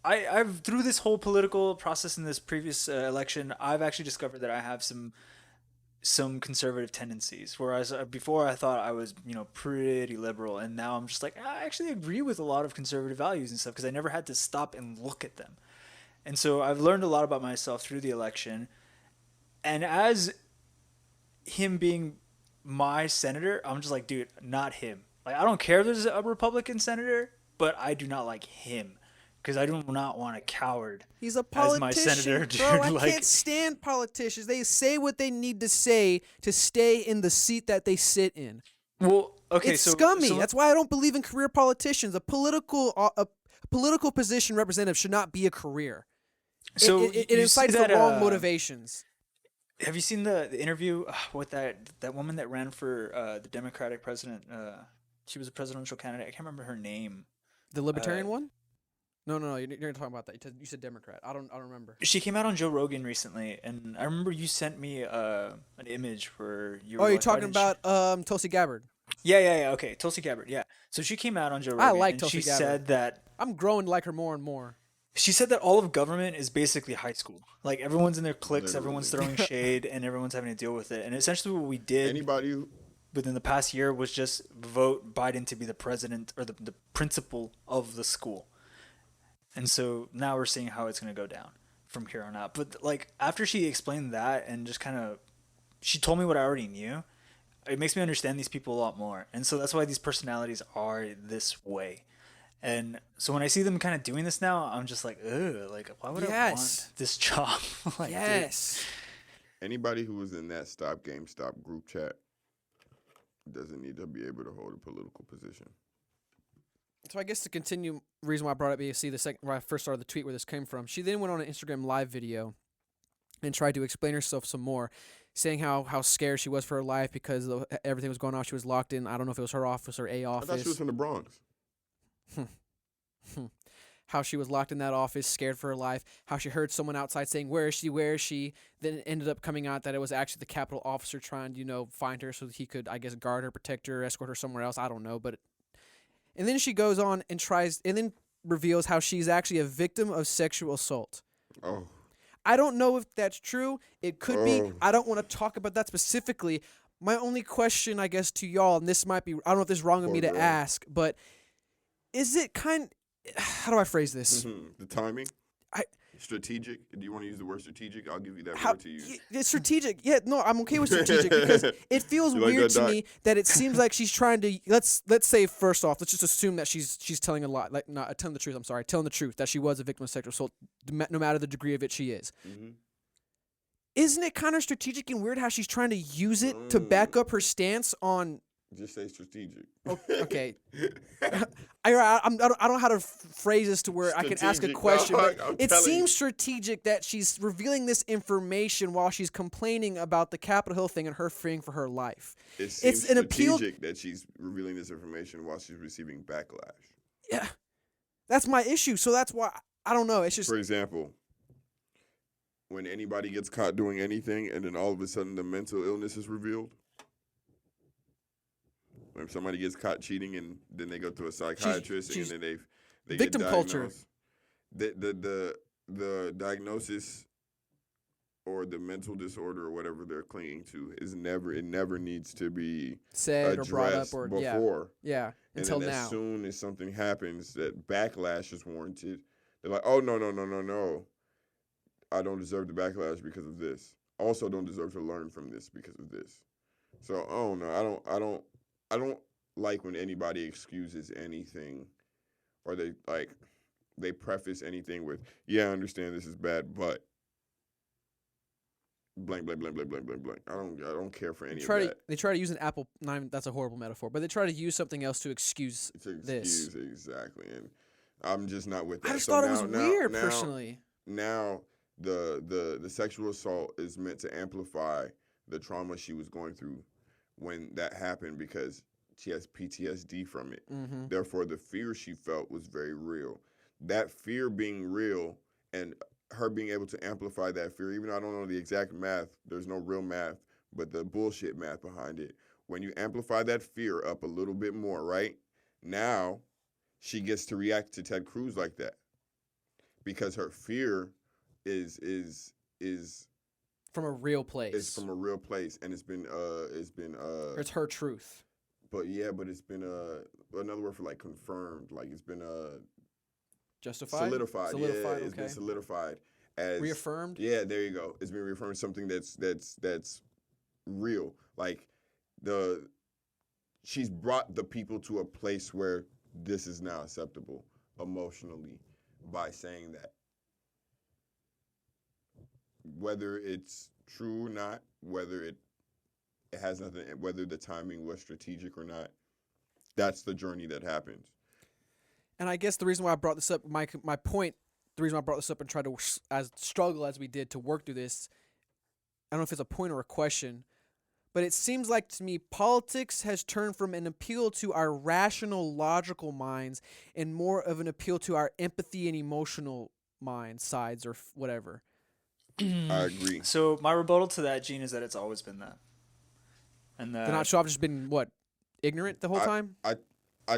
I've through this whole political process in this previous election, I've actually discovered that I have some conservative tendencies. Whereas before I thought I was pretty liberal, and now I'm just like I actually agree with a lot of conservative values and stuff because I never had to stop and look at them. And so I've learned a lot about myself through the election. And as him being my senator, I'm just like, dude, not him. Like, I don't care if there's a Republican senator, but I do not like him because I do not want a coward. He's a as my politician, senator, dude. bro. I Like, can't stand politicians. They say what they need to say to stay in the seat that they sit in. well, okay, It's so scummy. so- That's why I don't believe in career politicians. A political position representative should not be a career. So it you see incites the that, wrong motivations. Have you seen the interview with that woman that ran for the Democratic president? She was a presidential candidate. I can't remember her name. The libertarian one? No. You're talking about that. You said Democrat. I don't remember. She came out on Joe Rogan recently, and I remember you sent me an image where you. Oh, were you're like, why talking didn't about Tulsi Gabbard. Yeah. Okay, Tulsi Gabbard. Yeah. So she came out on Joe Rogan. I like and Tulsi she Gabbard. said that I'm growing to like her more and more. she said that all of government is basically high school. Like everyone's in their cliques, Literally. everyone's throwing shade, and everyone's having to deal with it. And essentially, what we did Anybody who within the past year was just vote Biden to be the president or the principal of the school. And so now we're seeing how it's going to go down from here on out. But like after she explained that and just kind of she told me what I already knew, it makes me understand these people a lot more. And so that's why these personalities are this way. And so when I see them kind of doing this now, I'm just like, ugh, like why would I Yes. want this job? Like, dude. Yes. anybody who was in that Gamestop group chat doesn't need to be able to hold a political position. So I guess to continue, reason why I brought up BSC, the second where I first started the tweet where this came from, she then went on an Instagram live video and tried to explain herself some more, saying how scared she was for her life because everything was going on. She was locked in. I don't know if it was her office or a I thought she was office. from the Bronx. How she was locked in that office, scared for her life. How she heard someone outside saying, "Where is she? Where is she?" Then it ended up coming out that it was actually the Capitol officer trying to, find her so that he could, I guess, guard her, protect her, escort her somewhere else. I don't know, but. And then she goes on and then reveals how she's actually a victim of sexual assault. Oh, I don't know if that's true. It could be. Oh. I don't want to talk about that specifically. My only question, I guess, to y'all, and this might be, I don't know if this is wrong of me to Poor girl. ask, but is it how do I phrase this? the timing. I- Strategic. Do you want to use the word strategic? I'll give you that How, word to use. it's strategic. Yeah, no, I'm okay with strategic because it feels You like weird that, to Doc? me that it seems like she's trying to let's say first off, let's just assume that she's telling a lie, like not telling the truth. I'm sorry, telling the truth that she was a victim of sexual assault, no matter the degree of it she is. Mm-hmm. Isn't it kind of strategic and weird how she's trying to use it to back up her stance on? Just say strategic. Okay, I don't know how to phrase this to where I can ask a Strategic, question, dog, but I'm it telling you. seems strategic that she's revealing this information while she's complaining about the Capitol Hill thing and her fearing for her life. It seems It's an appeal. strategic that she's revealing this information while she's receiving backlash. Yeah, that's my issue. So that's why I don't know. It's just For example, when anybody gets caught doing anything and then all of a sudden the mental illness is revealed. When somebody gets caught cheating and then they go to a psychiatrist she's and then they victim get culture. diagnosed. The diagnosis or the mental disorder or whatever they're clinging to is never needs to be said or brought up addressed or before. yeah, And until then now. as soon as something happens that backlash is warranted, they're like, oh, no. I don't deserve the backlash because of this. Also don't deserve to learn from this because of this. So, oh, no, I don't I don't like when anybody excuses anything, or they preface anything with, "Yeah, I understand this is bad, but blank, blank, blank, blank, blank, blank, blank." I don't care for any of that. They try to use an apple. That's a horrible metaphor, but they try to use something else to excuse To this. excuse exactly, and I'm just not with that. I just So thought now, it was now, weird, now, personally. now the sexual assault is meant to amplify the trauma she was going through when that happened, because she has PTSD from it. Mm-hmm. Therefore, the fear she felt was very real. That fear being real, and her being able to amplify that fear, even though I don't know the exact math, there's no real math, but the bullshit math behind it. When you amplify that fear up a little bit more, right? Now she gets to react to Ted Cruz like that, because her fear is From a real place. it's from a real place, and it's been It's her truth. but it's been another word for like confirmed, like it's been Justified? solidified. Yeah, Solidified, it's been okay. solidified as Reaffirmed? Yeah, there you go. It's been reaffirmed as something that's real. Like she's brought the people to a place where this is now acceptable emotionally by saying that. Whether it's true or not, whether it has nothing, whether the timing was strategic or not, that's the journey that happens. And I guess the reason why I brought this up, my point, the reason why I brought this up and tried to struggle as we did to work through this, I don't know if it's a point or a question, but it seems like to me politics has turned from an appeal to our rational, logical minds and more of an appeal to our empathy and emotional minds, sides, or whatever. I agree. So my rebuttal to that, Gene, is that it's always been that. And They're not sure. I've just been, ignorant the whole time?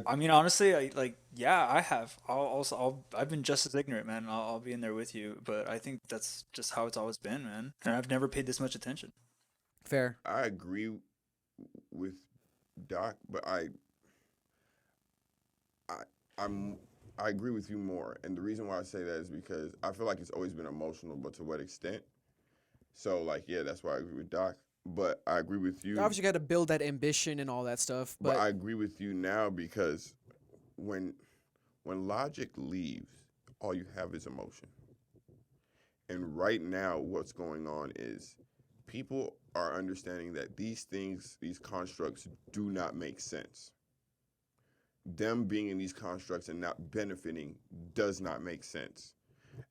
I mean, honestly, I have. I've been just as ignorant, man. I'll be in there with you, but I think that's just how it's always been, man. And I've never paid this much attention. Fair. I agree with Doc, but I agree with you more. And the reason why I say that is because I feel like it's always been emotional, but to what extent? So, that's why I agree with Doc. But I agree with you. Obviously, you got to build that ambition and all that stuff. But I agree with you now, because when logic leaves, all you have is emotion. And right now, what's going on is people are understanding that these things, these constructs, do not make sense. Them being in these constructs and not benefiting does not make sense.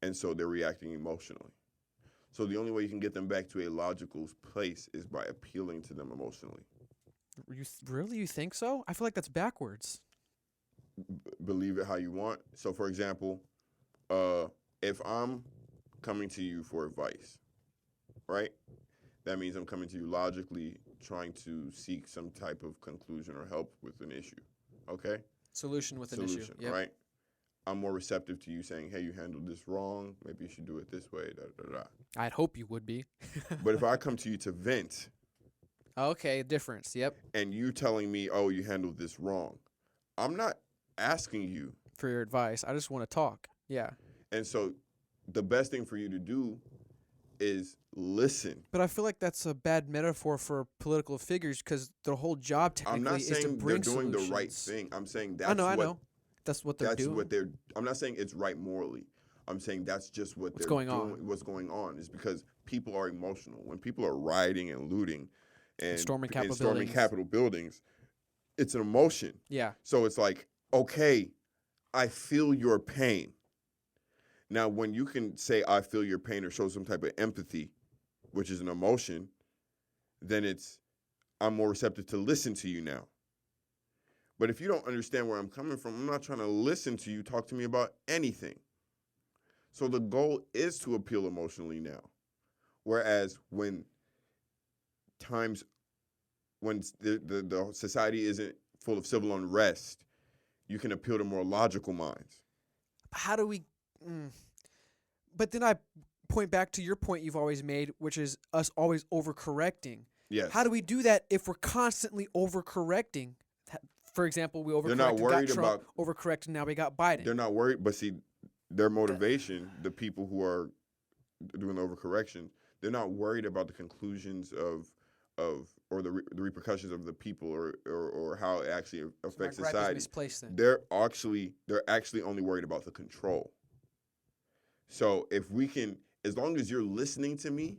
And so they're reacting emotionally. So the only way you can get them back to a logical place is by appealing to them emotionally. You think so? I feel like that's backwards. Believe it how you want. So, for example, if I'm coming to you for advice, right? That means I'm coming to you logically, trying to seek some type of conclusion or help with an issue. Okay? Solution with an issue. Yep. Right? I'm more receptive to you saying, hey, you handled this wrong. Maybe you should do it this way. Da, da, da. I'd hope you would be. But if I come to you to vent. Okay, difference. Yep. And you telling me, oh, you handled this wrong. I'm not asking you for your advice. I just want to talk. Yeah. And so the best thing for you to do is listen. But I feel like that's a bad metaphor for political figures, because their whole job technically is to bring solutions. I'm not saying they're doing the right thing. I'm saying that's I know. That's what they're doing. I'm not saying it's right morally. I'm saying that's just what's going on is because people are emotional. When people are rioting and looting and storming Capitol buildings, it's an emotion. Yeah. So it's like, okay, I feel your pain. Now, when you can say, I feel your pain, or show some type of empathy, which is an emotion, then I'm more receptive to listen to you now. But if you don't understand where I'm coming from, I'm not trying to listen to you talk to me about anything. So the goal is to appeal emotionally now. Whereas when the society isn't full of civil unrest, you can appeal to more logical minds. How do we... But then I point back to your point you've always made, which is us always overcorrecting. Yes. How do we do that if we're constantly overcorrecting? For example, we overcorrected, got Trump, overcorrected, now we got Biden. They're not worried, but see, their motivation, the people who are doing the overcorrection, they're not worried about the conclusions of or the repercussions of the people or how it actually affects My gripe is society. misplaced then. They're actually only worried about the control. So if we can, as long as you're listening to me,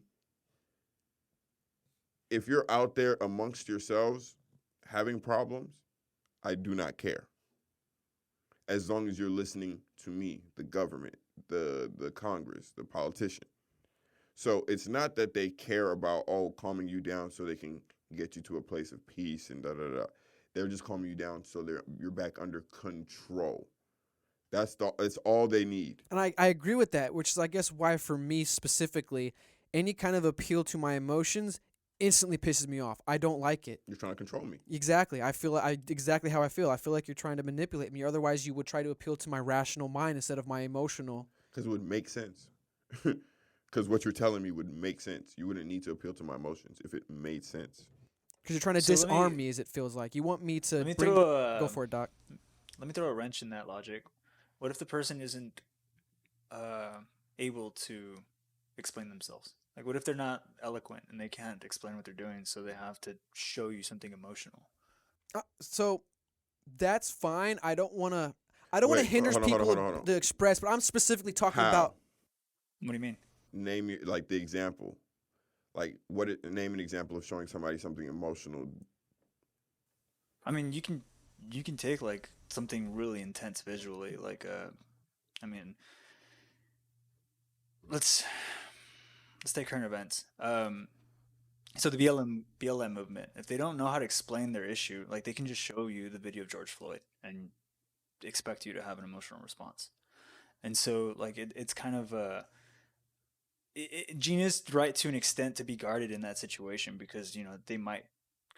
if you're out there amongst yourselves having problems, I do not care. As long as you're listening to me, the government, the Congress, the politician. So it's not that they care about calming you down so they can get you to a place of peace and da da da. They're just calming you down so you're back under control. It's all they need. And I agree with that, which is, I guess, why for me specifically, any kind of appeal to my emotions instantly pisses me off. I don't like it. You're trying to control me. Exactly. I feel exactly how I feel. I feel like you're trying to manipulate me. Otherwise, you would try to appeal to my rational mind instead of my emotional. Because it would make sense. Because what you're telling me would make sense. You wouldn't need to appeal to my emotions if it made sense. Because you're trying to disarm me, as it feels like. You want me to go for it, Doc. Let me throw a wrench in that logic. What if the person isn't able to explain themselves? Like, what if they're not eloquent and they can't explain what they're doing, so they have to show you something emotional? So that's fine. I don't want to hinder people to express, but I'm specifically talking about. What do you mean? Name the example. Name an example of showing somebody something emotional. I mean, you can take like something really intense visually, like let's take current events. So the BLM movement, if they don't know how to explain their issue, like they can just show you the video of George Floyd and expect you to have an emotional response. And so like it's kind of Gene is right to an extent to be guarded in that situation because they might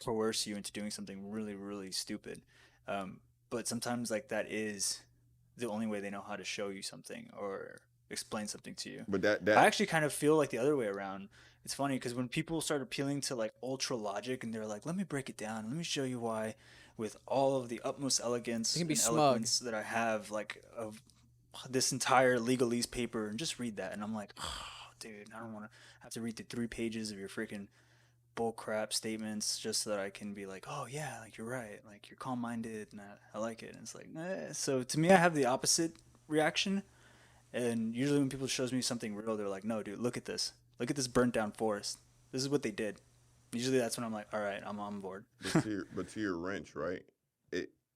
coerce you into doing something really, really stupid. But sometimes like that is the only way they know how to show you something or explain something to you. But I actually kind of feel like the other way around. It's funny because when people start appealing to like ultra logic and they're like, let me break it down, let me show you why with all of the utmost elegance and eloquence that I have, like of this entire legalese paper, and just read that, and I'm like, oh, dude, I don't want to have to read the 3 pages of your freaking bullcrap statements just so that I can be like, oh yeah, like you're right, like you're calm-minded and I like it. And it's like, so to me, I have the opposite reaction. And usually when people shows me something real, they're like, no, dude, look at this burnt down forest. This is what they did. Usually that's when I'm like, all right, I'm on board. but to your wrench, right?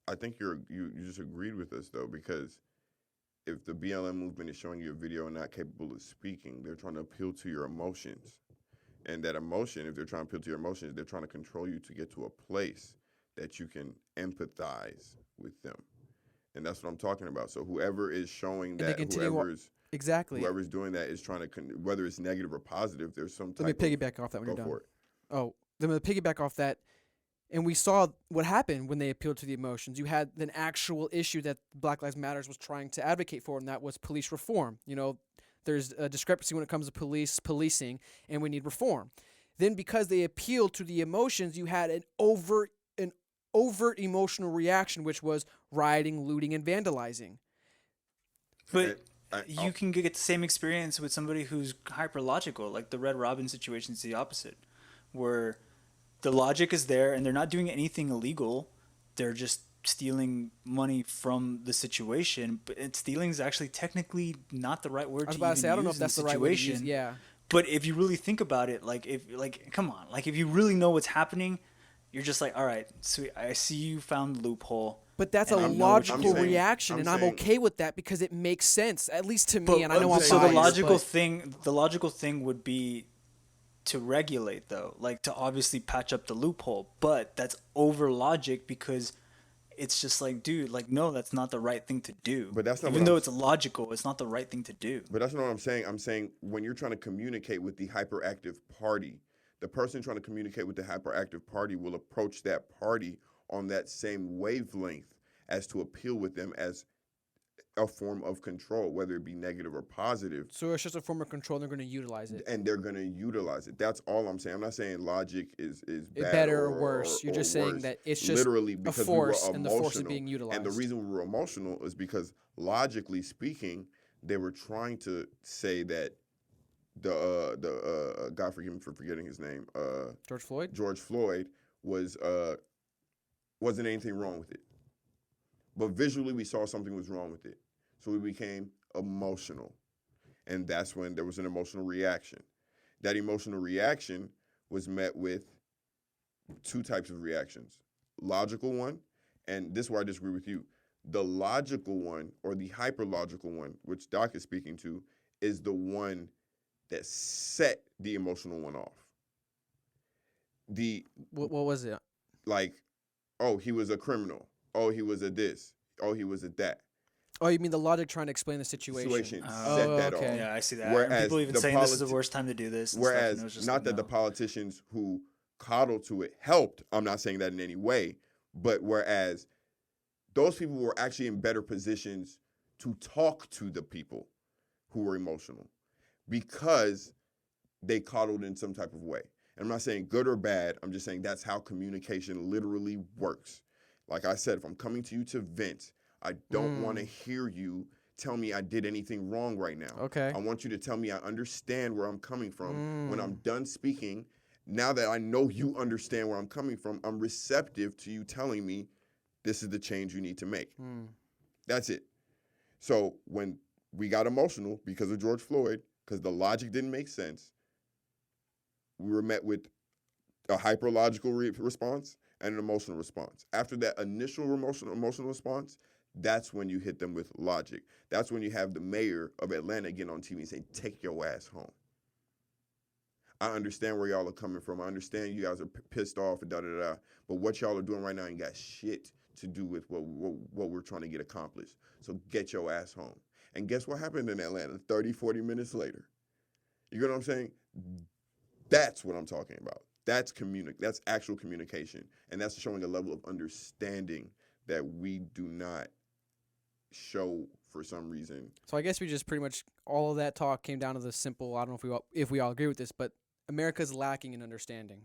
I think you just agreed with us though, because if the BLM movement is showing you a video and not capable of speaking, they're trying to appeal to your emotions. And that emotion, if they're trying to appeal to your emotions, they're trying to control you to get to a place that you can empathize with them. And that's what I'm talking about. So whoever is showing that, whoever's doing that is trying to, whether it's negative or positive, there's some type of... Let me piggyback off that when you're done. Go for it. Oh, let me piggyback off that. And we saw what happened when they appealed to the emotions. You had an actual issue that Black Lives Matter was trying to advocate for, and that was police reform. There's a discrepancy when it comes to policing, and we need reform. Then because they appealed to the emotions, you had an overt emotional reaction, which was rioting, looting, and vandalizing. But you can get the same experience with somebody who's hyper logical. Like the Red Robin situation is the opposite, where the logic is there and they're not doing anything illegal. They're just stealing money from the situation. But stealing is actually technically not the right word to use. I was about to say, I don't know if that's the right word to use. Yeah. But if you really think about it, come on, like if you really know what's happening, you're just like, all right, sweet, I see you found the loophole. But that's a logical reaction, and I'm okay with that because it makes sense, at least to me. And I know I'm biased. So the logical thing would be to regulate, though, like to obviously patch up the loophole. But that's over logic because it's just like, dude, like no, that's not the right thing to do. But that's not even though it's logical, it's not the right thing to do. But that's not what I'm saying. I'm saying when you're trying to communicate with the hyperactive party, the person trying to communicate with the hyperactive party will approach that party on that same wavelength as to appeal with them as a form of control, whether it be negative or positive. So it's just a form of control, and they're going to utilize it. And they're going to utilize it. That's all I'm saying. I'm not saying logic is bad better or worse. You're just saying that it's just literally because a force, and the force is being utilized. And the reason we were emotional is because logically speaking, they were trying to say that God forgive me for forgetting his name. George Floyd. George Floyd wasn't anything wrong with it, but visually we saw something was wrong with it, so we became emotional, and that's when there was an emotional reaction. That emotional reaction was met with two types of reactions: logical one, and this is where I disagree with you. The logical one, or the hyper-logical one, which Doc is speaking to, is the one that set the emotional one off. What was it? Like, oh, he was a criminal. Oh, he was a this. Oh, he was a that. Oh, you mean the logic trying to explain the situation? Set that okay. off. Yeah, I see that. Whereas People even the saying this is the worst time to do this. And stuff, and it was Whereas, just not like, that the no. politicians who coddled to it helped. I'm not saying that in any way. But whereas those people were actually in better positions to talk to the people who were emotional because they coddled in some type of way. And I'm not saying good or bad. I'm just saying that's how communication literally works. Like I said, if I'm coming to you to vent, I don't want to hear you tell me I did anything wrong right now. Okay. I want you to tell me I understand where I'm coming from. When I'm done speaking, now that I know you understand where I'm coming from, I'm receptive to you telling me this is the change you need to make. That's it. So when we got emotional because of George Floyd, because the logic didn't make sense, we were met with a hyper-logical response and an emotional response. After that initial emotional response, that's when you hit them with logic. That's when you have the mayor of Atlanta get on TV and say, take your ass home. I understand where y'all are coming from. I understand you guys are pissed off and da-da-da. But what y'all are doing right now ain't got shit to do with what we're trying to get accomplished. So get your ass home. And guess what happened in Atlanta 30, 40 minutes later? You get what I'm saying? That's what I'm talking about. That's actual communication. And that's showing a level of understanding that we do not show for some reason. So I guess we just pretty much all of that talk came down to the simple. I don't know if we all agree with this, but America's lacking in understanding,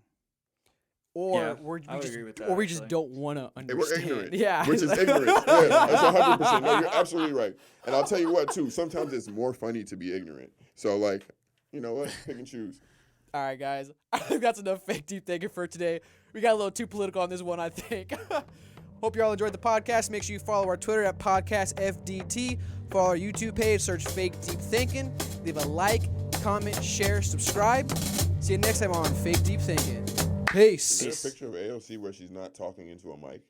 or Yeah, we would just agree with that, or we just actually. don't want to And we're understand. ignorant. Yeah, Which is ignorant. Yeah, that's 100%. No, you're absolutely right. And I'll tell you what, too. Sometimes it's more funny to be ignorant. So, like, you know what? Pick and choose. All right, guys. I think that's enough fake deep thinking for today. We got a little too political on this one, I think. Hope you all enjoyed the podcast. Make sure you follow our Twitter at PodcastFDT. Follow our YouTube page. Search Fake Deep Thinking. Leave a like, comment, share, subscribe. See you next time on Fake Deep Thinking. Peace. Is there a picture of AOC where she's not talking into a mic?